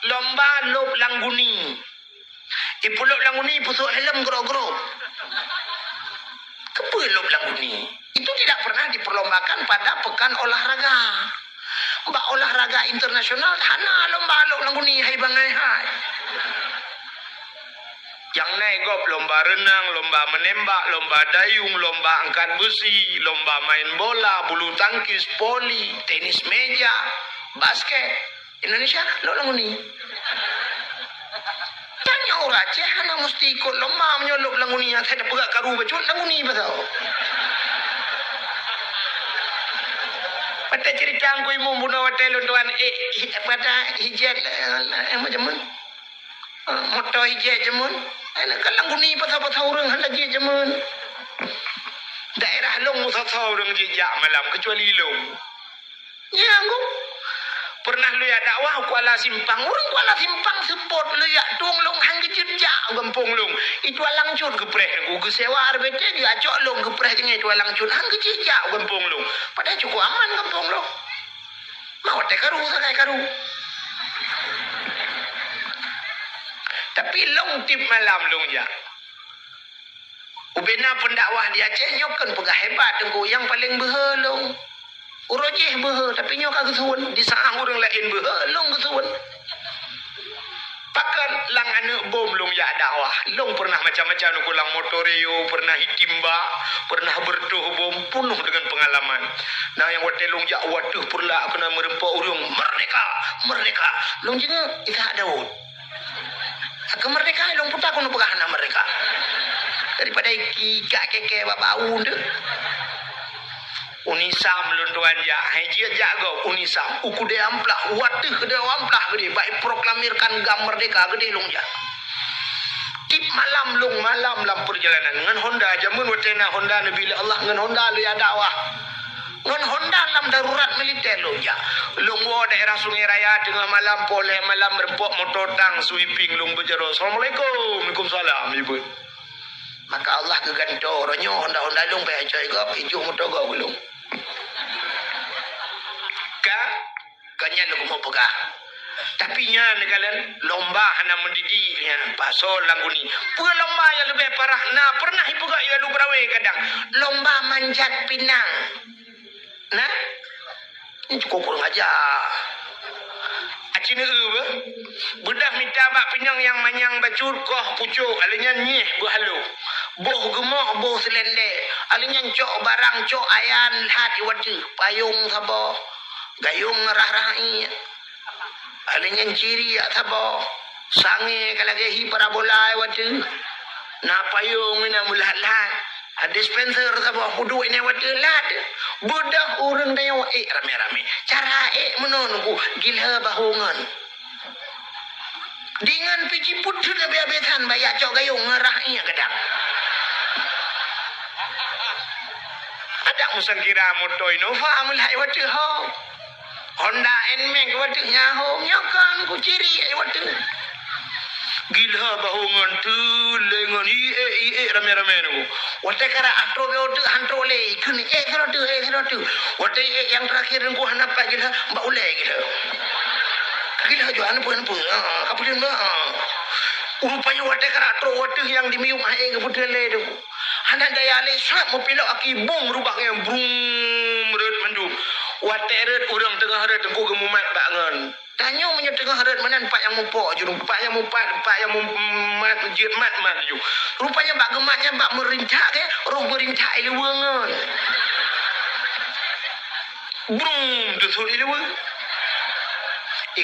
Lomba lop langguni. Ipulop langguni pusuk helm gero-gero. Kepa lop langguni? Itu tidak pernah diperlombakan pada pekan olahraga. Mbak olahraga internasional hana lomba lop langguni hai bangai hai. Yang naik gop lomba renang, lomba menembak, lomba dayung, lomba angkat besi, lomba main bola, bulu tangkis, poli, tenis meja, basket. Indonesia lo languni. Tanya orang Aceh hana mesti ikut lomba menyolok languni. Saya dah perak karu bacun languni pasal. Pada cerita aku ibu bunuh hotel tuan pada hijat macam mana? Motor hijat jemun. Kan languni pasal-pasal orang lagi jemun. Daerah long pasal orang jejak malam kecuali long. Ya aku pernah lu ya dakwah Kuala Simpang. Orang Kuala Simpang support lu ya tuang long hang kejejak gampung long. Itu alang cun gepreh aku kesewa arbete dia acok long gepreh dengan itu alang cun hang kejejak gampung long. Padahal cukup aman gampung long. Mau teh karu sakai karu. Tapi long tip malam long ya. Ubena pendakwah di Aceh nyokan pegah hebat tengku yang paling behelong. Urojeh behe tapi nyok kesuwen di saang orang lain behe long kesuwen. Pakan lang ane bom long ya dakwah. Long pernah macam-macam nuk ulang motoreo, pernah hitimba, pernah bertuh bom penuh dengan pengalaman. Nah yang wate long ya waduh pula kena merempak urung merdeka. Long jenga Ishak Daud. Kemerdekaan long putar kono pegahana mereka. Daripada iki gak keke babau de. Unisam lunduan ya haji jago unisam uku de amplah waduh de amplah gede baik proklamirkan gam merdeka gede long ya. Tip malam lam perjalanan dengan Honda jamun watena Honda nabi Allah dengan Honda lu ya dakwah. Dengan Honda lam darurat militer long ya. Lungwo daerah Sungai Raya tengah malam poleh malam rempok motor tang sweeping lung bejaro. Assalamualaikum. Waalaikumsalam ibu. Maka Allah keganto ronyo Honda lung pe coy gop ijo motor go gulung. Kanya lu mau pegah. Tapi nya kalian lomba hana mendidiknya pasol langguni. Pura lomba yang lebih parah. Nah pernah ibu gak ya lu berawe kadang. Lomba manjat pinang. Nah ini cukup kurang aja. Acina bedah minta bak pinang yang manyang bacur koh pucuk alinya nyih berhalu. Boh gemok boh selendek. Alinya cok barang cok ayan hati wati payung sabo. Gayung ngerah-rahi. Alinya ciri ya sabo. Sange kalagi parabola wati. Na payung ina mulah-lah. Dispenser sabo hudu ini wati lad. Budak orang dayo rame-rame. Cara menonku gila bahungan. Dengan piji put sudah bebesan bayar cok gayung ngerahnya kadang. Ada musang kira motor Innova mulai wati ho. Honda Nmax wati nyaho nyakan ku ciri wati. Gila bahungan tu lengan rame-rame nu. Wate kara atro be otu antro le ikun serotu. Wate yang terakhir ku hanap gila mbak ule gila. Gila johan pun kapudin ba. Rupanya wate kara atro wate yang dimium hae ke putele tu. Hana daya le swat mo pilok aki bung rubah yang brung merut mendum. Wateret urang tengah harat tengku gemumat bangun. Tanya punya tengah harat mana pak yang mupok je, pak yang mumpat, pak yang mumat masjid mat je. Rupanya bak gematnya bak merincak ke, roh merincak ile wengon. Brung tutul ile weng.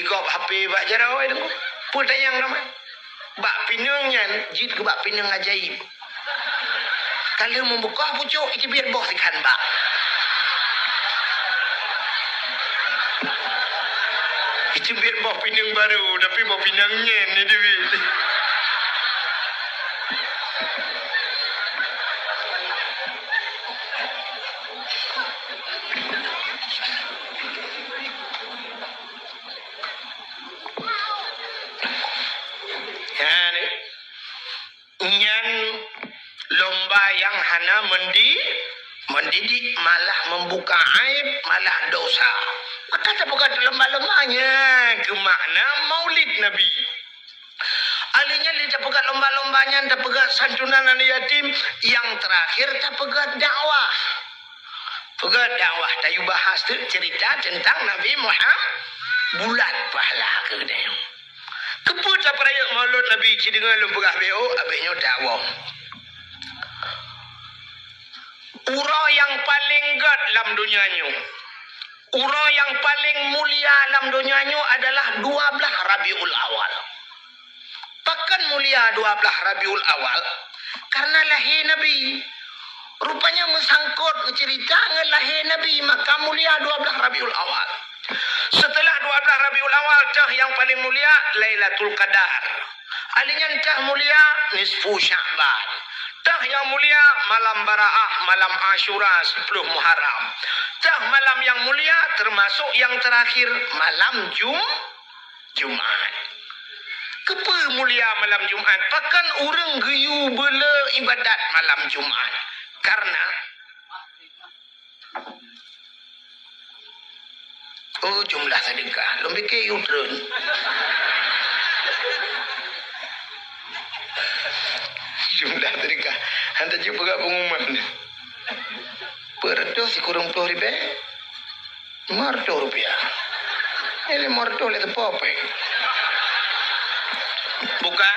Ikop HP bak jarau ai tengku. Pun tayang nama. Bak pinangnya jid ke bak pinang ajaib. Kalau membuka pucuk itu biar bos ikan bak. Itu biar bawa pinang baru, tapi bawa pinangnya ni Dewi. Nyan lomba yang hana mendidik malah membuka aib, malah dosa. Maka tak bukan lomba-lombanya ke makna maulid Nabi. Alinya tak pegat lomba-lombanya, tak pegat santunan anak yatim. Yang terakhir tak pegat dakwah. Pegat dakwah. Tayu bahas tu cerita tentang Nabi Muhammad. Bulat pahala ke dia. Keput tak peraya maulud Nabi dengan lempegah BO, abisnya dakwah. Ura yang paling gad dalam dunianya. Ura yang paling mulia dalam dunianya adalah 12 Rabiul Awal. Pakan mulia 12 Rabiul Awal karena lahir Nabi. Rupanya mesangkut cerita lahir Nabi, maka mulia 12 Rabiul Awal. Setelah 12 Rabiul Awal cah yang paling mulia Lailatul Qadar. Alinya cah mulia nisfu Sya'ban. Cah yang mulia malam Baraah, malam Asyura 10 Muharram. Cah malam yang mulia termasuk yang terakhir malam Jumat. Kepa mulia malam Jumat? Pakan orang geyu bela ibadat malam Jumat. Karena jumlah sedekah. Lebih ke yudrun. Jumlah sedekah. Hantar jumpa kat pengumuman. Perdo si kurang 10 ribu. Marto rupiah. Ini marto lihat apa-apa. Buka.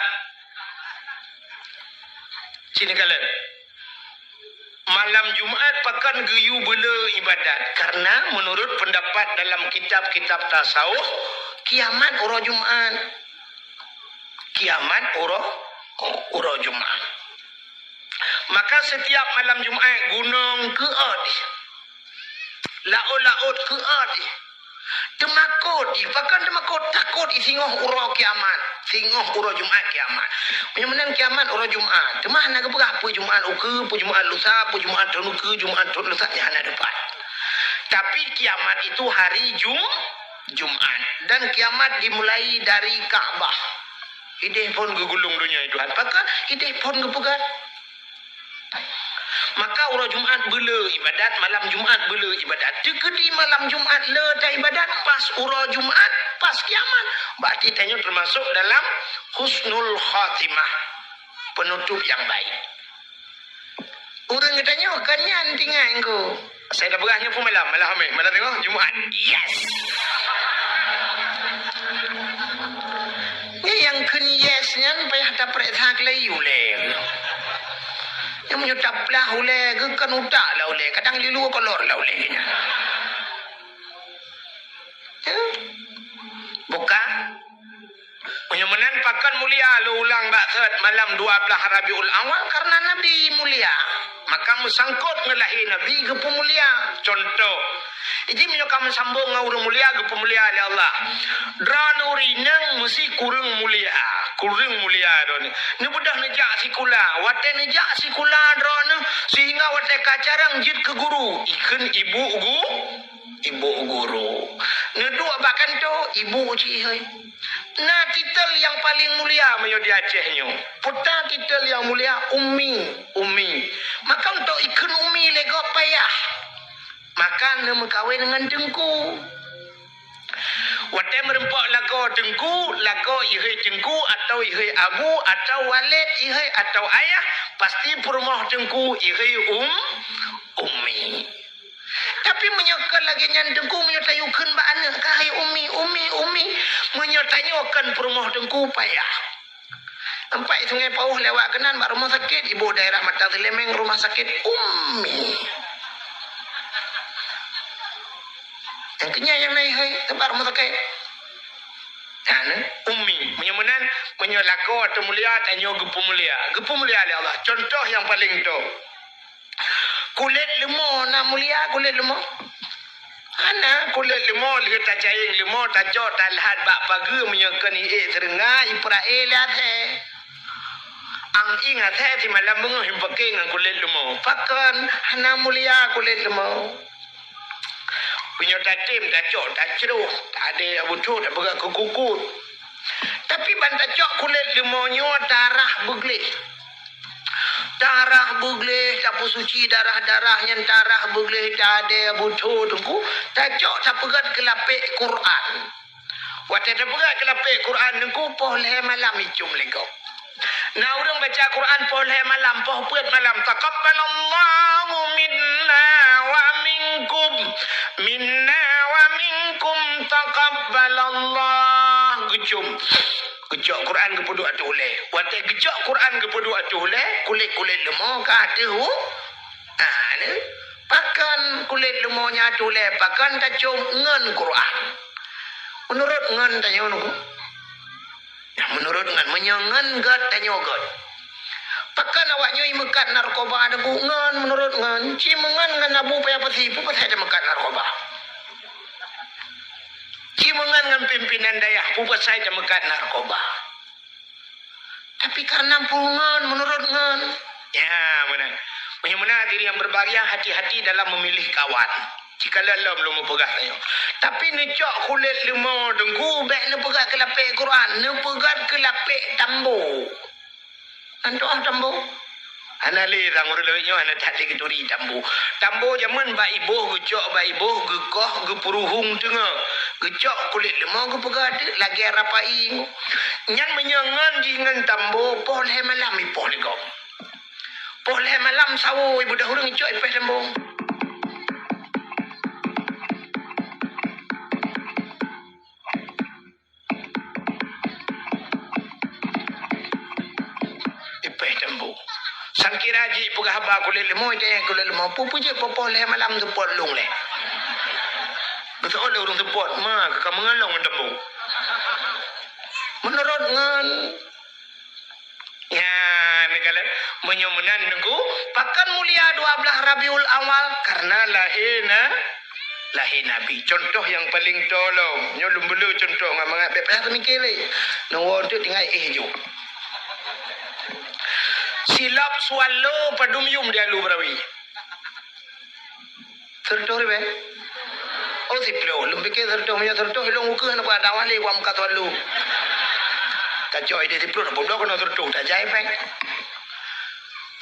Sini kalian. Malam Jumat pakan geyu bela ibadat. Karena menurut pendapat dalam kitab-kitab tasawuf, kiamat ura Jumat. Kiamat ura Jumat. Maka setiap malam Jumat gunung keot. Laut keot. Temakut. Pakan temakut takut singoh ura kiamat. Singoh ura Jumat kiamat. Menyamanan kiamat ura Jumat. Temah nak berapa Jumat uke, Jumat lusa, Jumat tahun uke, Jumat tahun lusa yang ada depan. Tapi kiamat itu hari Jumat. Dan kiamat dimulai dari Ka'bah. Ideh pun gegulung dunia itu. Apakah ideh pun gepegat? Maka ura Jumat bela ibadat, malam Jumat bela ibadat. Dekedi malam Jumat le tak ibadat, pas ura Jumat, pas kiamat. Berarti tanya termasuk dalam husnul khatimah. Penutup yang baik. Orang katanya, kanyan tinggal engkau. Saya dah berahnya pun malam hamil. Malam tengok Jumat. Yes! Ni yang kun yesnya, payah tak periksa kelayu leh. Yang menyutap lah oleh, kan utak lah oleh. Kadang lilu kolor lah oleh. Bukan? Penyamanan pakan mulia lu ulang bakat malam 12 Rabiul Awal karena Nabi mulia. Maka mesangkut ngelahi Nabi ke pemulia. Contoh. Iji menyokam sambung ngawur mulia ke pemulia oleh Allah. Dranuri nang mesti kurang mulia. Kurang mulia doni. Ni budak nejak sikula. Wate nejak sikula drone sehingga wate kacarang jid ke guru. Ikan ibu guru. Nedua bahkan tu ibu uji hai. Nah titel yang paling mulia mayo di Acehnya. Putra titel yang mulia Umi. Maka untuk ikan Umi lego payah. Maka nama kawin dengan dengku. Wate merempak lako tengku, lako ihai tengku atau ihai abu atau walid ihai atau ayah, pasti perumah tengku ihai ummi. Tapi menyokal lagi nyandengku menyotayukan ba anak kahai umi menyotanyakan perumah tengku payah. Empat sungai pauh lewat kenan bak rumah sakit ibu daerah Mata Lemeng rumah sakit ummi. Yang kenya yang naik hai tempat rumah sakit. Ummi menyemenan menyolako atau mulia tanyo gepu mulia oleh Allah. Contoh yang paling tu. Kulit lemah nak mulia kulit lemah. Ana kulit lemah lihat tacaing lemah tacok talhat bak pagi menyekan serengai Israel lihat he. Ang ingat he di malam menguhim pakai dengan kulit lemah. Pakan ana mulia kulit lemah. Punya tatim tacok tak ceruh tak ada abu tu tak pegang ke kuku. Tapi ban tacok kulit lemahnya darah begleh tak suci darah-darahnya darah begleh tak ada butuh tunggu tacok tak pegat kelapik Quran. Waktu tak pegat kelapik Quran tunggu poleh malam icum lego. Nah orang baca Quran poleh malam poh puat malam taqabbalallahu minna wa minkum taqabbalallah gecum. Gejok Quran kepada atuh leh. Waktu gejok Quran kepada atuh leh, kulit-kulit lemah ke atuh. Pakan kulit lemahnya atuh leh, pakan tacung ngan Quran. Menurut ngan tanya nuku. Ya, menurut ngan menyangan gat tanya gat. Pakan awaknya imekat narkoba ada ku ngan menurut ngan. Cimengan ngan abu payah pesipu pas ada mekat narkoba. Cimengan dengan pimpinan dayah pupat saya mekat narkoba. Tapi karena pulngan menurut ngan. Ya mana. Bagaimana diri yang berbahagia hati-hati dalam memilih kawan. Jika lalam belum mempegah tayo. Tapi necok kulit lemah dengku baik ne pegat ke lapik Quran, ne pegat ke lapik tambo. Antu tambo. Anali rang urulnya ana tak diketuri tambo. Tambo zaman ba ibu gecok ba ibu gekoh gepuruhung tengah. Gecok kulit lemah ge pegat lagi rapai. Nyan menyangan jingan tambo poleh malam ipoh legom. Poleh malam sawo ibu dah urang gecok ipeh tambo. Ipeh tambo. Sangkira ji pegah ba kulit lemah dia kulit lemah pupu je popoleh malam support long leh. Betul le urang support ma ka mengalong tambo. Menurut ngan ya negala menyomenan nunggu pakan mulia 12 Rabiul Awal karena lahir Nabi. Contoh yang paling tolong nyolong belu contoh ngam ngabek pasal mikir le. Nunggu tu tinggal jo. Silap swallow padum yum dia lu brawi. Serto ribe. Oh siplo lumpike serto punya serto hilong uke na pa dawali wa muka swallow. Kacoi dia siplo na bodoh kono serto tak jai peng.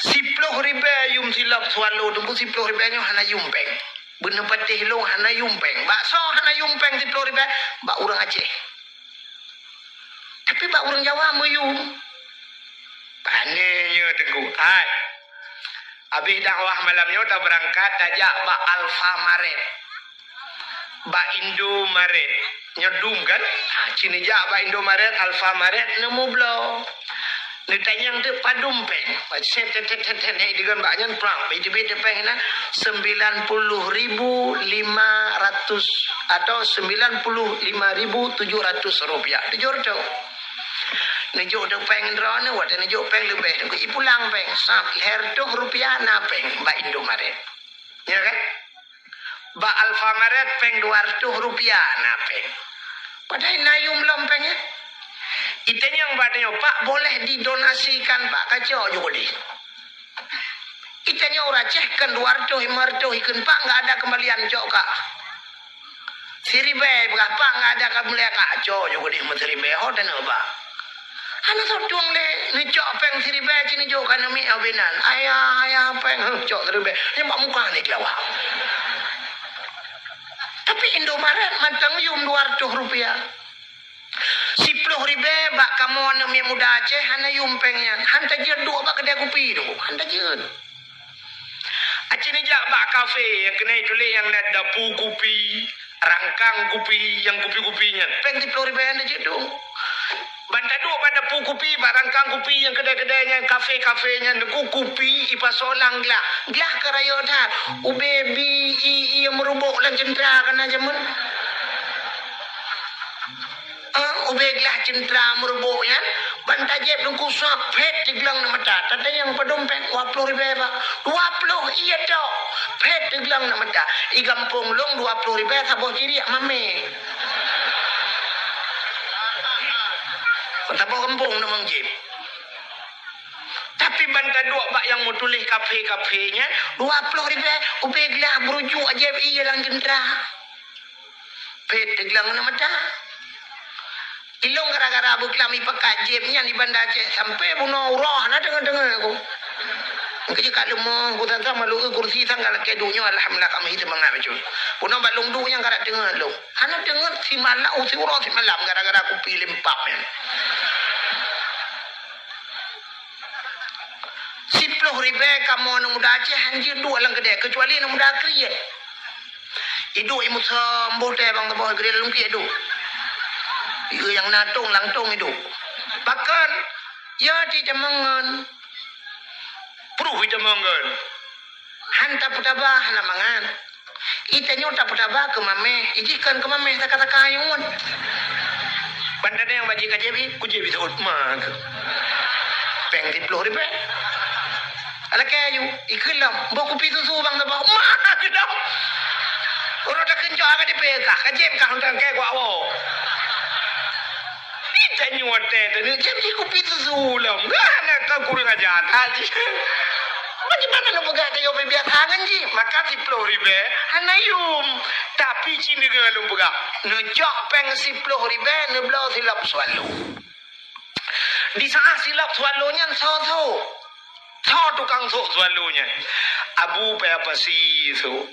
Siplo ribe yum silap swallow tumpu siplo ribe nyo hana yum peng. Bener patih long hana yum peng. Bakso hana yum peng siplo ribe bak urang Aceh. Tapi bak urang Jawa mo yum. Panenya teguh. Hai. Habis dakwah malamnya tak berangkat tajak ba Alfamaret. Ba Indomaret. Nyedum kan? Cini jak ba Indomaret, Alfamaret nemu blow. Ni tanyang tu padum peng. Macam ten dengan baknya perang. Beda-beda peng na 90,500 atau 95,700 rupiah. Dijor tu. Nejuk tu peng drone wat nejuk peng lebih tu pulang peng sap her tu rupiah na peng ba Indomaret. Ya kan? Ba Alfamaret peng 200 rupiah na peng. Padahal nayum lom peng ya. Itanya yang badanya Pak boleh didonasikan Pak kacau juga di. Itanya orang cehkan 200 500 ikan Pak enggak ada kembalian cok Kak. Siribe berapa enggak ada kembalian kacau juga di Siribe hoten apa. Anak sodong le ni cok peng siribe cini jo kan mi awinan. Ayah peng cok siribe. Ni mak muka ni kelawak. Tapi Indomaret matang yum 200 rupiah. 10 ribu bak kamu anak yang muda Aceh hana yumpengnya. Hanta je dua bak kedai kopi tu. Hanta je. Aceh ni jak bak kafe yang kena tulis yang ada pu kopi, rangkang kopi, yang kopi-kopinya. Peng 10 ribu hanta je tu. Banda dua pada pu kopi, barangkang kopi yang kedai-kedainya, kafe-kafenya, nuku kopi, ipa solang glah. Glah keraya dah. Ubebi, yang merubuk dan cendera kan aja mun. Ubeglah cendera merubuknya. Banda jeb nuku sapet di gelang nama tak. Tada yang pedompet 20 ribu pak. 20 iya tau. Pet di gelang nama tak. I kampung long 20 ribu saboh kiri mame. Saboh kampung namang jeb. Tapi banda dua bak yang mau tulis kafe-kafenya 20 ribu. Ubeglah berujuk aja iya lang cendera. Pet di gelang nama tak. Ilong gara-gara buklami pakai jebnya di Banda Aceh sampai bunuh roh na dengar-dengar aku. Kerja kalau mau aku tak sama lu kursi tanggal kedunya alhamdulillah kami itu mengacu. Bunuh balung du yang gara dengar lu. Hana dengar si malau si roh si malam gara-gara aku pilih empapnya. 10 ribu kamu anak muda Aceh anjir dua lang kedai kecuali anak muda kriye. Idu imut sembuh deh bang tebah gede dalam kriye idu. Yang natung langtung itu. Bahkan ya di Jemangan. Peruh di Jemangan. Hanta putabah hana mangan. Itanya tak putabah ke mame. Ijikan ke mame tak kata kayun. Bandada yang bagi kajebi, kujebi tak utmak. Peng 10 ribu. Ala kayu, ikelam. Bawa kopi susu bang tabah. Mah kedam. Orang tak kencok agak dipekah. Kajeb kah untuk kayak gua awak. Tanya wate tu ni jadi kopi tu sulam. Gana kau kurang ajar haji. Bagaimana nak pegang dia biar tangan ji? Maka 10 ribu hanayum. Tapi cini dengan pegang. Nejak peng 10 ribu neblau silap swallow. Di saat silap swallownya so. So tukang so swallownya. Abu apa sih so.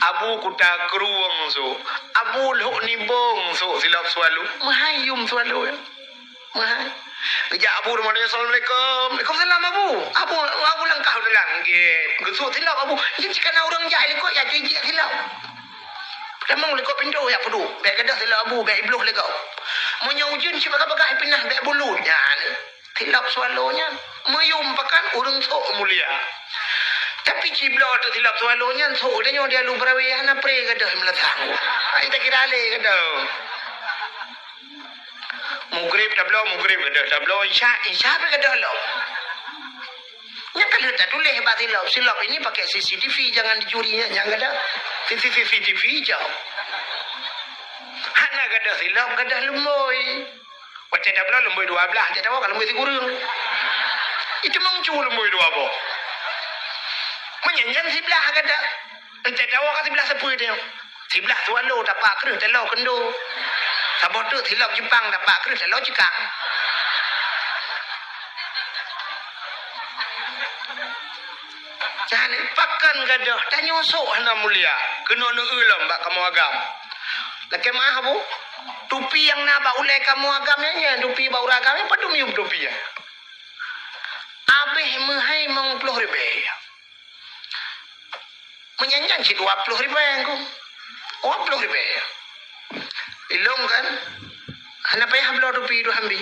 Abu kuda keruang so. Abu lok nibong so silap swallow. Mahayum swallow ya. Mahal. Kejap Abu rumah dia Assalamualaikum. Waalaikumsalam Abu. Abu langkah dalam gate. Gesuk silap Abu. Yang jika orang jahil kau ya jadi silap. Pertama lekau pintu ya pedu. Baik kedah silap Abu. Baik beluh lekau. Menyujun si bagai-bagai pindah baik bulunya. Silap swallonya. Mayumpakan orang sok mulia. Tapi ciblo tu silap swallonya. Sok dia lu berawih. Hana pre kedah meletang. Kita kira le kedah. Mugrib tablo insya apa kata lo? Yang kalau tak tulis hebat silap ini pakai CCTV jangan dicurinya yang ada CCTV jauh. Hana kata silap kata lumboy. Wacce tablo lumboy 12 jadi awak kalau lumboy sigurung. Itu mengcu lumboy 12. Menyanyian sebelah kata. Ente tahu kat sebelah sepuluh dia. Sebelah tu lo dapat kerja telo kendo. Sabot tu silap Jepang dapat kerja telo Jepang. Jangan pakan gadah tanya sok hana mulia. Kena nak ulam bak kamu agam. Laki mah bu. Tupi yang nabak ulai kamu agamnya tupi bau ragamnya padum yum tupi ya. Abih mahai mong 10 ribu. Menyanyian si 20 ribu yang ku. 20 ribu. Ilong kan. Hana payah belau tupi itu hambi.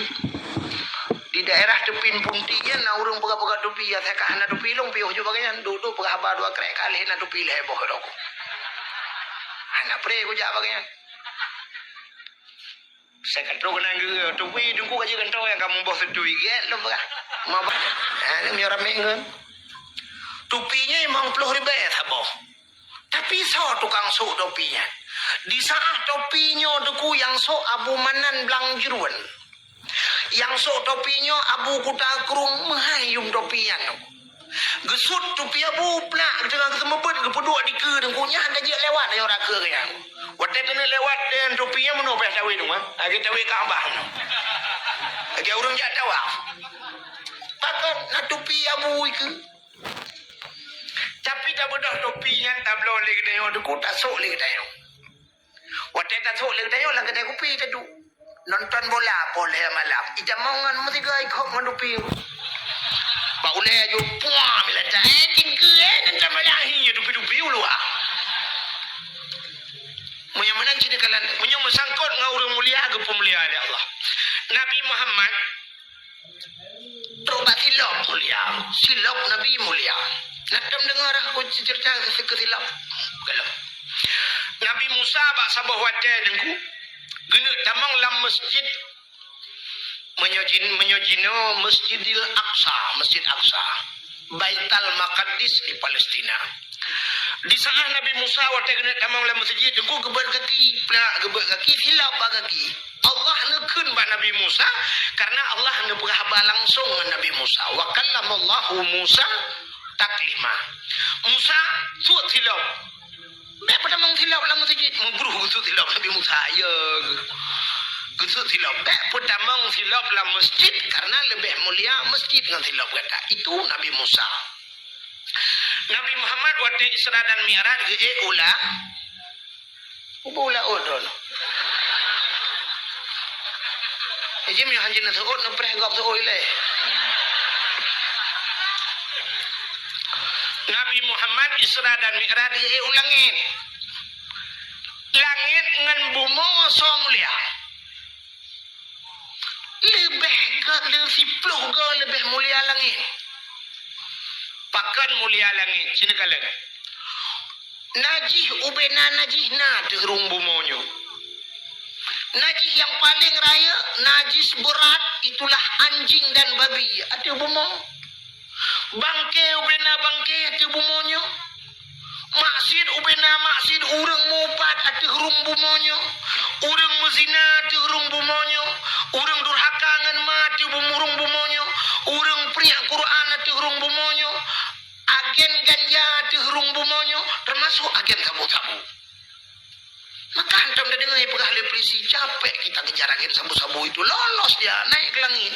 Di daerah tepin puntinya na urung pega-pega tupi ya saya hana tupi long piuh juga bagian duduk pega haba dua krek kali hana tupi leboh dok. Hana pre ku jak bagian. Saya kata kena ge tupi dungku aja kentau yang kamu bos duit ge lo pega. Mau ba. Ha ni orang mengen. Tupinya emang 10 ribu ya saboh. Tapi so tukang sok topinya. Di saat topinya deku yang sok Abu Manan belang jeruan. Yang sok topinya Abu Kuta Kerung mahayum topinya. Gesut topi Abu pelak dengan kesemebut kepeduk di ke dengkunya ada je lewat ya orang ke yang. Waktu tu lewat dan topinya menopeh tawi tu mah. Agi tawi Kaabah. Agi orang jak tawaf. Takut nak topi Abu ke. Tapi tak bedah topinya tak boleh lagi dah deku tak sok lagi dah. Wadah tak sok lagi tayo lang kedai kopi tadu. Nonton bola boleh malam. Ija mongan mesti gay kok mendupi. Ba ule ajo puah mila jai tingke nanti malahi dupi-dupi ulu ah. Munya menang sini kalan, munya mesangkot ngau mulia ke pemulia Allah. Nabi Muhammad terobat silap mulia, silap Nabi mulia. Nakam dengar aku cerita kesilap galam. Nabi Musa bak sabah wadah dengku, gena tamang lam masjid menyojino Masjidil Aqsa, Masjid Aqsa, Baitul Maqdis di Palestina. Di sana Nabi Musa wadah gena tamang lam masjid dengku gebar kaki silap kaki. Allah nekun ba Nabi Musa karena Allah neberhaba langsung dengan Nabi Musa. Wa kallamallahu Musa taklima. Musa suat silap. Mek pada mong silap lah masjid. Memburu gusut silap Nabi Musa. Ya. Gusut silap. Mek pada mong silap lah masjid karena lebih mulia masjid dengan silap kata. Itu Nabi Musa. Nabi Muhammad waktu Isra dan Mi'raj ke ulah. Ulah odon. Ejim yang hanjin na suot na prehgap sa oile. Nabi Muhammad Isra dan Mi'raj di ulangin. Langit ngan bumo so mulia. Lebih mulia langit. Pakan mulia langit. Sini kalian. Najih ubena najih na derung bumonyo. Najis yang paling raya, najis berat, itulah anjing dan babi. Ada bumong. Bangke ubena bangke, ada bumonyo. Maksud ubena maksud, urang mupat, ada hurung bumonyo. Urang mezina, ada hurung bumonyo. Urang durhaka ngan mati, hurung bumonyo. Urang pria Quran, ada hurung bumonyo. Agen ganja, ada hurung bumonyo. Termasuk agen sabu-sabu. Maka antum dah dengar pegawai polisi capek kita kejar agen sabu-sabu itu lolos dia naik ke langit.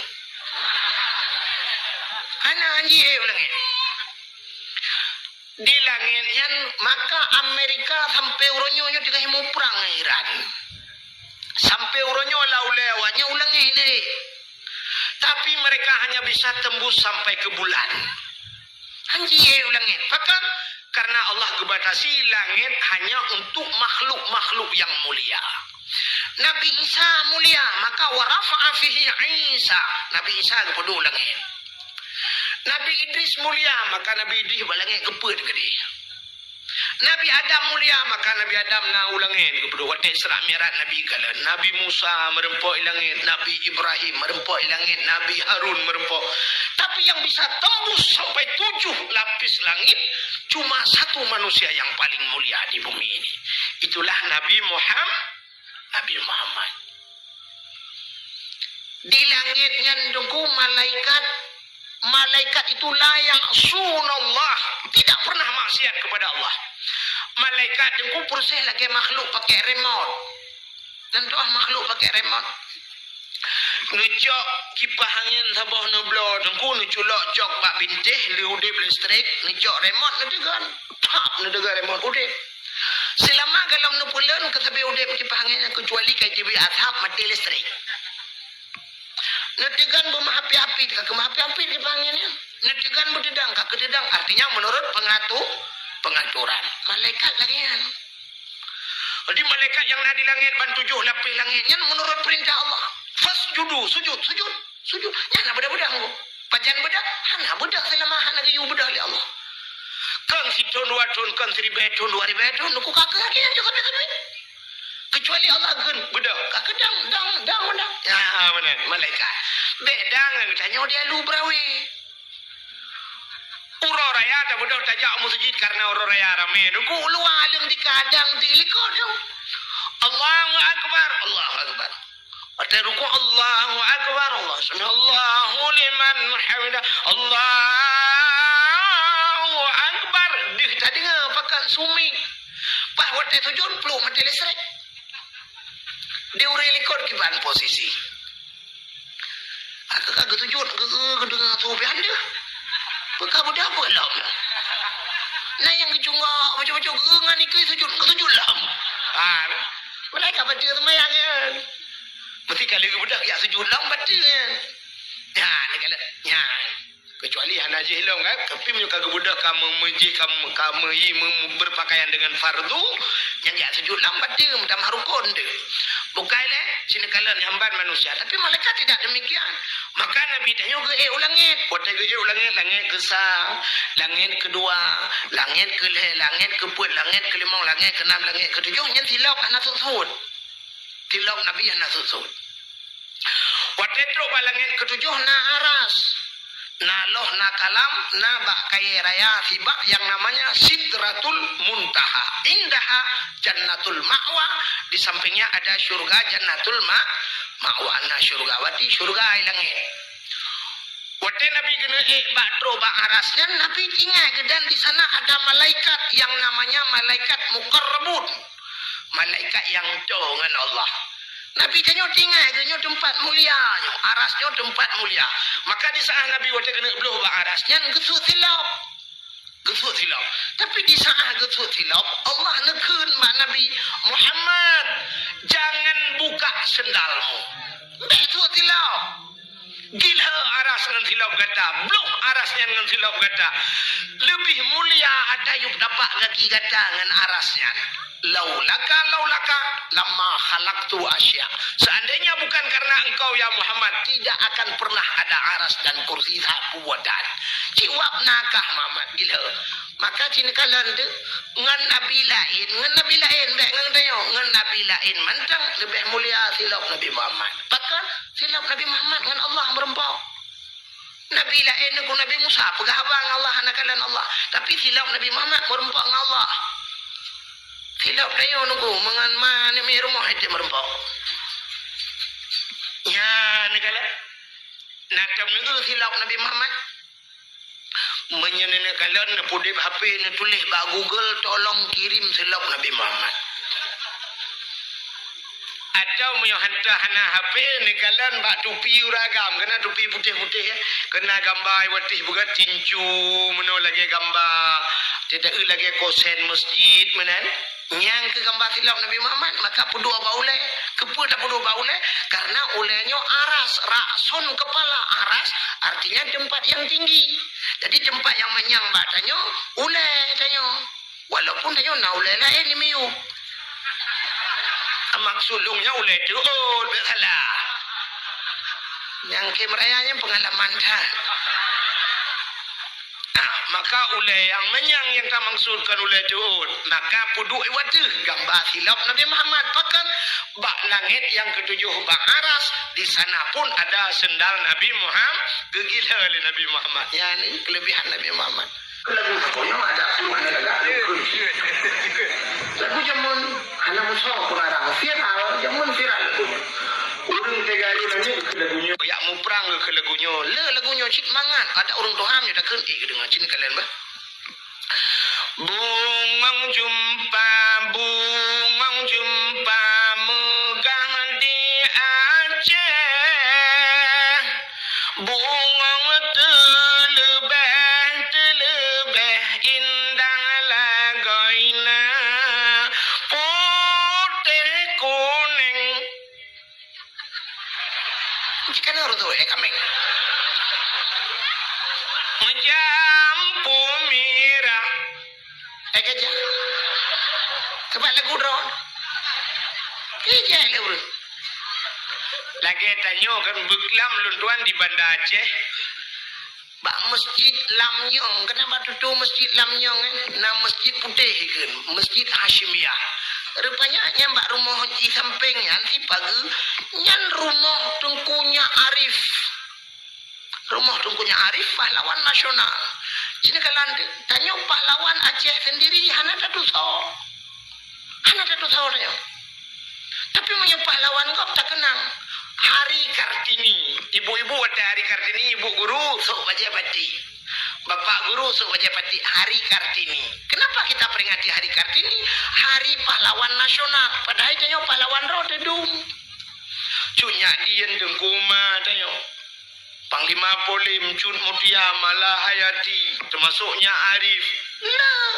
Anak anjing langit. Di langit yang maka Amerika sampai uronyo dengan mau perang Iran. Sampai uronyo lewatnya ulang ini. Tapi mereka hanya bisa tembus sampai ke bulan. Anjing langit. Bahkan karena Allah kebatasi langit hanya untuk makhluk-makhluk yang mulia. Nabi Isa mulia, maka warafa'a fihi Isa. Nabi Isa kepada langit. Nabi Idris mulia, maka Nabi Idris balangit keput ke dia. Nabi Adam mulia, maka Nabi Adam na ulangin kepada waktu Isra Mi'raj Nabi kala. Nabi Musa merempok langit, Nabi Ibrahim merempok langit, Nabi Harun merempok. Tapi yang bisa tembus sampai 7 lapis langit cuma satu manusia yang paling mulia di bumi ini. Itulah Nabi Muhammad. Di langit nyandungku malaikat itulah yang sunallah, tidak pernah maksiat kepada Allah. Malaikat dengku proses lagi makhluk pakai remote. Dan doa makhluk pakai remote. Nucok kipas angin sabah nublo dengku nuculok cok bak bintih liudip listrik nucok remote nudegan tap nudegan remote udip. Selama galam nupulan katabi udip kipas angin kecuali kai tibi atap mati listrik. Nudegan bermahapi-api kemahapi-api kipas anginnya. Nudegan berdedang kededang artinya menurut pengaturan malaikat lagi kan. Jadi malaikat yang ada di langit ban 7 lapis langitnya menurut perintah Allah. Fasjudu sujud. Yana bedak-bedak aku. Pajan bedak, hana bedak selama hana gayu bedak oleh Allah. Kang siton 2 tahun, kang 1000 tahun, 2000 tahun, aku kakak lagi yang juga bedak. Kecuali Allah kan bedak, kakak dang. Ya benar, malaikat. Bedang tanya dia lu brawi. Uro raya tak bedak tajak masjid karena uro raya rame. Aku lu alim di kadang tiliko dong. Allahu akbar. Pada ruku Allahu akbar. Allah Allahu liman hamidah. Allahu akbar. Dia tadi ngapakan sumi. Pak waktu sujud peluk mati listrik. Dia urai likod kiban posisi. Agak sujud dengar subihan dia. Bekah budak apa lam. Nah yang kecunggak macam-macam ngan ikut sujud lah. Malaikat baca semayang kan. Mesti kalau ke budak yang sujud lang baca kan. Ya, ni kalau ya. Kecuali hana jihlam kan, tapi menyuka ke budak kamu menjih kamu berpakaian dengan fardu, yang ya sujud lang baca mudah marukun dia. Bukan le, sini kalian hamban manusia, tapi malaikat tidak demikian. Maka Nabi tanya ke ulangit, potai ke ulangit, langit kesang, langit kedua, langit kelih, langit keput, langit kelimang, langit keenam, langit ketujuh, yang silap anak susut. Silap Nabi anak susut. Potai teruk langit ketujuh na aras. Na loh na kalam na bakai raya sibak yang namanya Sidratul Muntaha. Indaha Jannatul Ma'wa, di sampingnya ada surga Jannatul Ma'wa. Nah surgawati surga langit. Waktu Nabi kena batro ba arasnya Nabi tinggal dan di sana ada malaikat yang namanya malaikat muqarrabun. Malaikat yang jauh dengan Allah. Nabi tanya tinggal tanya tempat mulia, arasnya tempat mulia. Maka di saat Nabi waktu kena belah ba arasnya gesut silap. Gesut silap. Tapi di saat gesut silap Allah nekeun mak Nabi Muhammad, jangan buka sendalmu. Gesut silap. Gila aras dengan silap kata, blok arasnya dengan silap kata. Lebih mulia ada yang dapat kaki kata dengan arasnya. Laulaka lama khalaqtu asya. Seandainya bukan karena engkau ya Muhammad, tidak akan pernah ada aras dan kursi sapu wadan. Ciwap nakah Muhammad gila. Maka cina kalan tu ngan nabi lain baik ngan tayo ngan nabi lain mantang lebih mulia silap Nabi Muhammad. Bahkan silap Nabi Muhammad ngan Allah berempau. Nabi lain ku Nabi Musa pegah abang Allah anak kalan Allah. Tapi silap Nabi Muhammad berempau ngan Allah. Silap tayo nunggu mengan mana mi rumah itu berempau. Ya negala. Nakam nunggu silap Nabi Muhammad. Menyenene kalian pudip HP ni tulis ba Google tolong kirim silap Nabi Muhammad. Atau yang hantar hana HP ni kalian ba tupi uragam kena tupi putih-putih kena gambar watih bukan cincu meno lagi gambar tidak lagi kosen masjid menan yang ke gambar silap Nabi Muhammad maka pudua baule kepu tak pudua baule karena ulenya aras rakson kepala aras artinya tempat yang tinggi. Jadi tempat yang menyang batanya ule tanya. Walaupun tanya na ule lain ni miu. Maksudnya ule tu salah. Yang kemerayanya pengalaman dah. Maka ule yang menyang yang tak maksudkan ule tu maka pudu iwatu gambar silap Nabi Muhammad pakan bak langit yang ketujuh bak aras di sana pun ada sendal Nabi Muhammad gegila oleh Nabi Muhammad ya ini kelebihan Nabi Muhammad lagu kono ada semua lagu jamun anak musuh pengarang viral jamun viral urang tegari nanya ke lagunya ya mu perang ke lagunya lagunya cik mangan ada urang doam nya dak keun dengan cin kalian bah bungong jumpa megah di Aceh bungong telebeh indah lagoina putih kuning jika harus tu kami menjampu mirah kerja sebab lagu drone kerja lagu lagi tanya kan beklam luntuan di Banda Aceh bak masjid Lamnyong kenapa tu masjid Lamnyong nama masjid putih kan masjid Hashimiyah rupanya nyambak rumah di sampingnya nanti pagi nyan rumah tungkunya Arif pahlawan nasional. Sini kalian tanya pahlawan Aceh sendiri hana tatu sao dia. Tapi punya pahlawan kau tak kenang. Hari Kartini, ibu-ibu ada Hari Kartini, ibu guru sok baca pati, bapak guru sok baca pati Hari Kartini. Kenapa kita peringati Hari Kartini? Hari pahlawan nasional. Padahal tanya pahlawan roh dedum. Cunya dian dengkuma tanya. Panglima Polim, Cun Mutia, Malahayati, termasuknya Arif. Nah,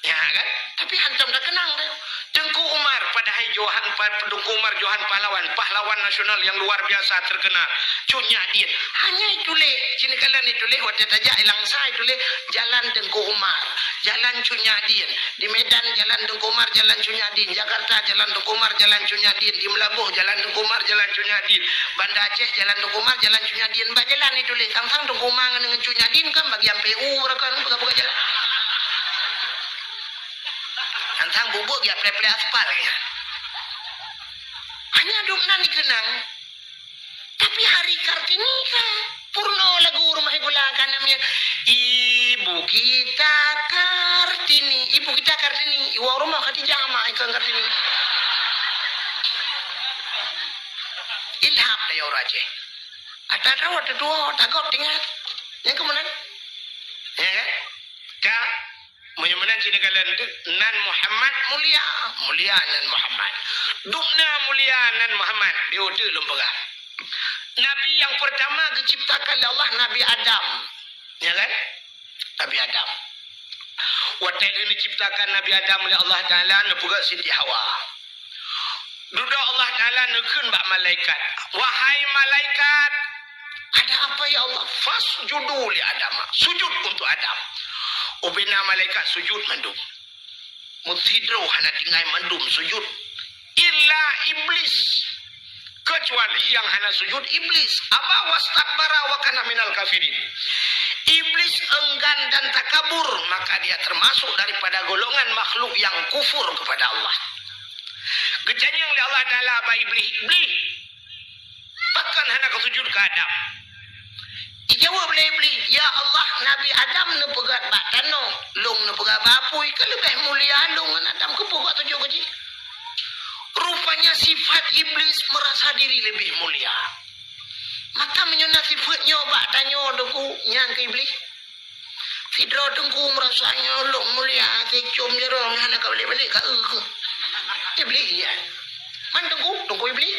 ya kan? Tapi hantam dah kenang dah. Tengku Umar padahal Tengku Umar Johan pahlawan nasional yang luar biasa terkenal. Cunya dia. Hanya itu le. Sini kalian itu le. Waktu tajak ilang saya itu le. Jalan Tengku Umar. Jalan Cunya dia. Di Medan Jalan Tengku Umar, Jalan Cunya dia. Jakarta Jalan Tengku Umar, Jalan Cunya dia. Di Melabuh Jalan Tengku Umar, Jalan Cunya dia. Banda Aceh Jalan Tengku Umar, Jalan Cunya dia. Mbak jalan itu le. Sang-sang Tengku Umar dengan Cunya dia kan bagi yang PU kan buka-buka jalan. Antang bubuk dia play-play aspal ya. Hanya duk nani kenang. Tapi hari Kartini kan purno lagu rumah gula kan namanya Ibu kita Kartini. Ibu kita Kartini. Iwa rumah kati jama ikan Kartini. Ilham ya orang Aceh. Ada dua tagap tinggal. Yang kemudian ya kan? Kak menyamanan sini kalian itu nan Muhammad mulia nan Muhammad dukna mulia nan Muhammad dia udah lembaga Nabi yang pertama diciptakan oleh Allah Nabi Adam ya kan Nabi Adam waktu itu diciptakan Nabi Adam oleh Allah Ta'ala lembaga Siti Hawa duda Allah Ta'ala nekun bak malaikat wahai malaikat ada apa ya Allah fasjudu li Adam sujud untuk Adam ubina malaikat sujud mandum mutidro hana tinggal mandum sujud illa iblis kecuali yang hana sujud iblis aba wastakbara wa kana minal kafirin iblis enggan dan takabur maka dia termasuk daripada golongan makhluk yang kufur kepada Allah gejanya oleh Allah Ta'ala aba iblis bahkan hana sujud ke Adam jawab oleh iblis, ya Allah Nabi Adam nepegat bak tanah, long nepegat bapui, ke lebih mulia long Adam ke pokok tujuh kecil. Rupanya sifat iblis merasa diri lebih mulia. Maka menyona sifatnya bak tanya dengku nyang ke iblis. Sidra dengku merasanya long mulia, kecom jerong hana ka balik-balik ka iblis ya. Man dengku iblis.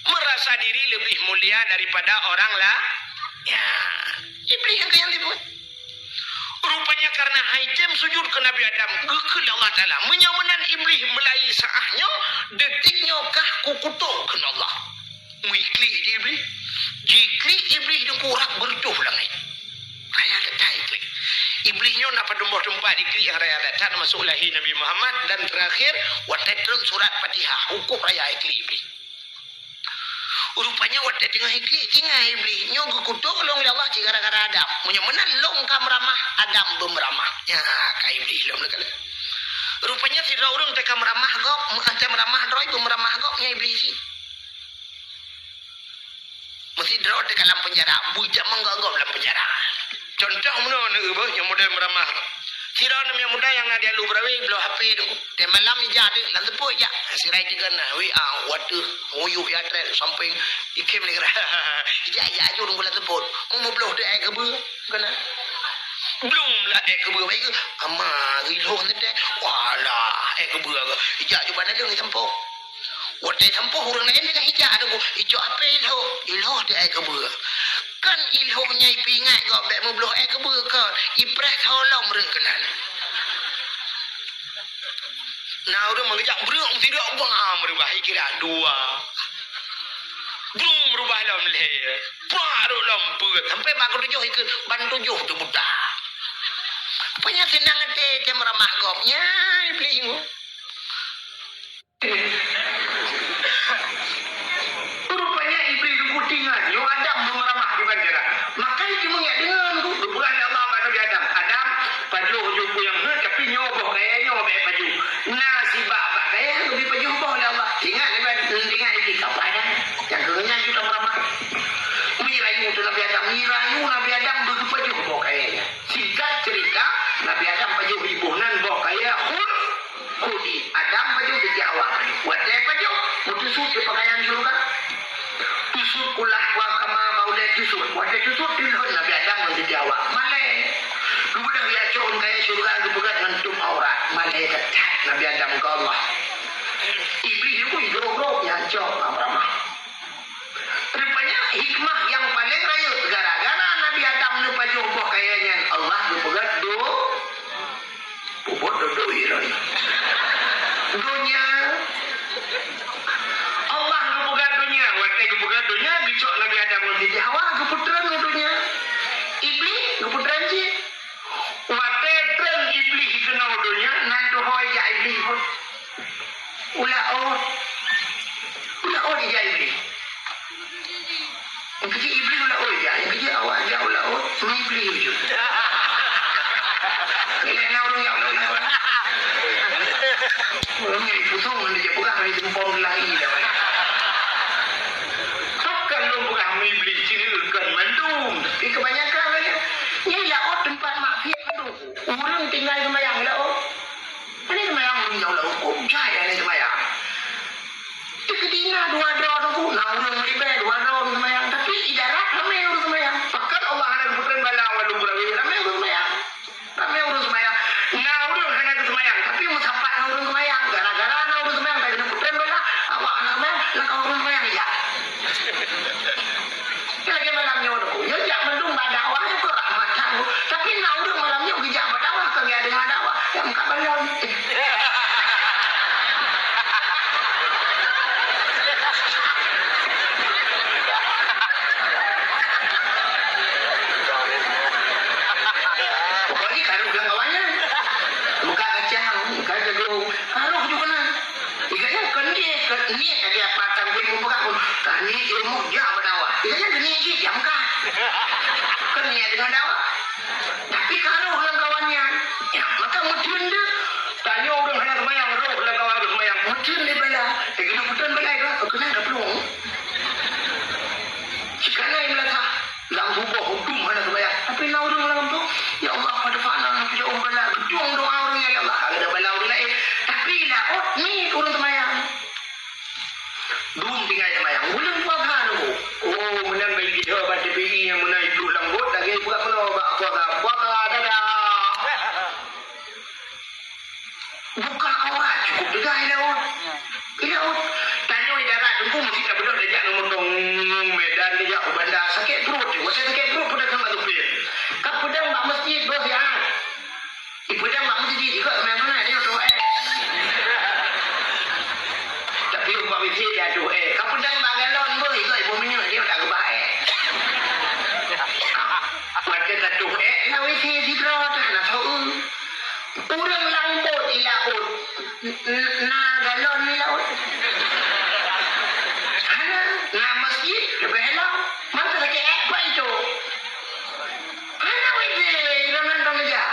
Merasa diri lebih mulia daripada orang lah ya iblis yang ribut rupanya karena haijem sujud ke Nabi Adam gekul Allah Ta'ala menyamanan iblis melai saahnya detiknya kah kukutuk ke Allah muikli di iblis jikli iblis itu kurak bertuh langit raya letak ikli iblisnya napa dumbuh-dumbuh dikli yang raya letak masuk lahi Nabi Muhammad dan terakhir watetun surat Fatihah hukum raya ikli iblis rupanya waktu tengah iblis nyogu kutuk long Allah gara-gara Adam menyamanan long kam ramah Adam bemeramah ya ka iblis long lekala rupanya si urang teh kam ramah gok macam ramah droi bemeramah gok nya iblis mesti droi teh dalam penjara bujang menggagok dalam penjara contoh mana eueuh yang model meramah sira yang muda yang ada lu brawi belo HP tu teh malam ija de lan tepuk ya sirai tigan we waduh ngoyo ya tre samping ikem ni kira ija aju dong bulan tepuk mau belo de ke bu kana belum lah ke bu baik ama gilo ni teh wala ke bu ija ju bana de sampuk wate sampuk urang lain dengan ija tu ijo apa ilho de ke bu kan ilhonya ipingat kau bek mau belah ke berka ipreh tolong merengkenan nah udah mengejak beruk tidak bang merubah kira dua belum merubah dalam leher baru lempet sampai bakal tujuh ikut ban tujuh tu buta punya senang teh meramah gopnya iblis rupanya iblis kutingan yo Adam meramah di bandara maka itu mengat dengan bukan Allah pada Adam baju jumbo yang tapi nyoboh kayaknya obek baju nasi bak kaya lebih baju boh oleh Allah ingat iblis apa ada yang kenyang juga meramah mirayu Nabi Adam baju boh kayaknya singkat cerita Nabi Adam baju ibunan boh kaya kudi Adam baju di Jawa wadah baju mutusuk di pakaian surga tusuk ulah wa kama baudah tusuk wadah tusuk dilhon Nabi Adam di Jawa malai kemudian dia con kaya surga dibuat ngentum aurat malai ketat Nabi Adam ke Allah iblis itu hidrogrok yang cok Abraham rupanya hikmah yang paling raya gara-gara Nabi Adam lupa jumpa kayaknya Allah dibuat iblis kena udunya nanti hoi ya iblis pun ulaot dia iblis yang kecil iblis ulaot dia yang kecil awak aja ulaot semua iblis je bila nak orang yang ulaot orang yang pusing mana je bukan hari tumpang lagi dah takkan lu bukan iblis sini kan mandum tapi kebanyakan lagi ni laot tempat maksiat tu orang tinggal sembahyang laot ini sembahyang orang jauh laot kok jaya ni sembahyang ketika dua doa tu nak orang ribai dua doa sembahyang tapi idarat ramai orang sembahyang pakat Allah ada putra bala walu berawi ramai orang sembahyang nah orang hanya sembahyang tapi musapat orang sembahyang gara-gara orang sembahyang tak ada putra bala awak ramai nak orang sembahyang ya lagi malamnya orang ya jak mendung badawah tu rahmat tahu tapi nak orang malamnya gejak badawah kagak ada badawah yang kat balon pokoknya kalau bilang kawannya muka kacang muka jagung harus juga kan ikatnya kan dia ni dia patang pun buka pun ni ilmu dia badawah ikatnya ni dia muka kan ni dengan dakwah tapi kalau orang kawannya ya maka mungkin dia tanya orang hanya sembahyang roh orang kawan orang sembahyang mungkin dia bela kena putan bela itu kena ada peluang jika lain melata langsung buat hukum hanya sembahyang tapi nak orang tu ya Allah pada fa'ala ya Allah bela gedung doa orangnya ya Allah ada bela orang lain tapi lah ni orang sembahyang belum tinggal sembahyang bulan puasa tu oh menang bagi dia baca PI yang menang hidup lembut lagi buat puasa dadah buka aurat cukup juga ilaut tanya idarat tu mesti tak betul dia nak motong medan dia bandar sakit perut macam sakit perut pun dah kena tupir kap pedang mak masjid bos ya pedang mak masjid juga mana dia tu tapi umpah masjid dia tu kap pedang mak galon boy kau ibu minyak dia tak gebah macam satu nak wisi si bro nak tahu orang lambut di laut na galon di laut ada na masjid lebih elok mana sakit apa itu ada wisi jangan dong aja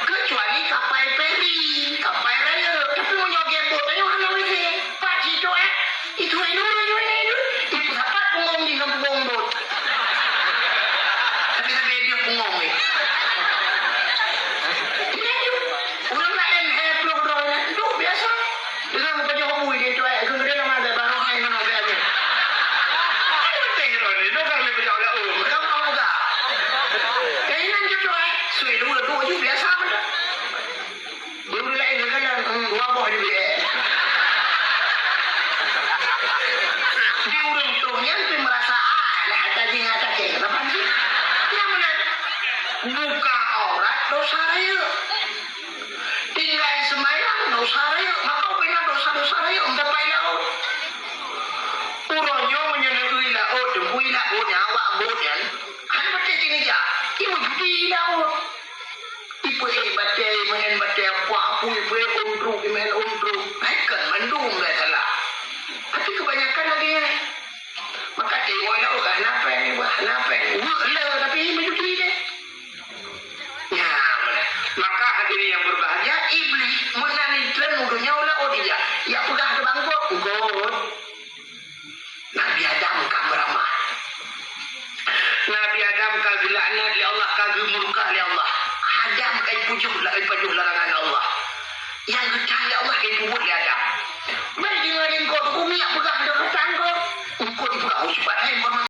kecuali kapal peri kapal raya tapi mau nyogebot ayo mana wisi pak itu itu itu dapat punggung di kampung bot tapi dia punggung ni orang lain peluk dorang tu biasa dengan macam hobi dia tu kemudian nama ada barang yang mana ada ni apa tengok ni nak kali berjauh lah kamu tahu tak ini je tu suai dulu tu je biasa macam dia orang lain kadang dua buah dia dia orang tu yang merasa lah tadi ngata ke apa sih yang mana buka aurat dosa raya tinggal sembahyang dosa raya maka punya dosa raya untuk pai laut urangnya menyentuhi laut demi laut awak bodan kan betul sini ya ibu di laut ibu batai main batai apa ibu undru main undru kan mandung dah salah tapi kebanyakan lagi maka tengok laut kenapa tapi menjudi deh ya maka hadirin yang berbahagia iblis menanitkan mudahnya oleh dia ya sudah ada bangkot god Nabi Adam kameraman Nabi Adam kagilaknya di Allah kagil murka di Allah Adam kai pujuk lah pajuh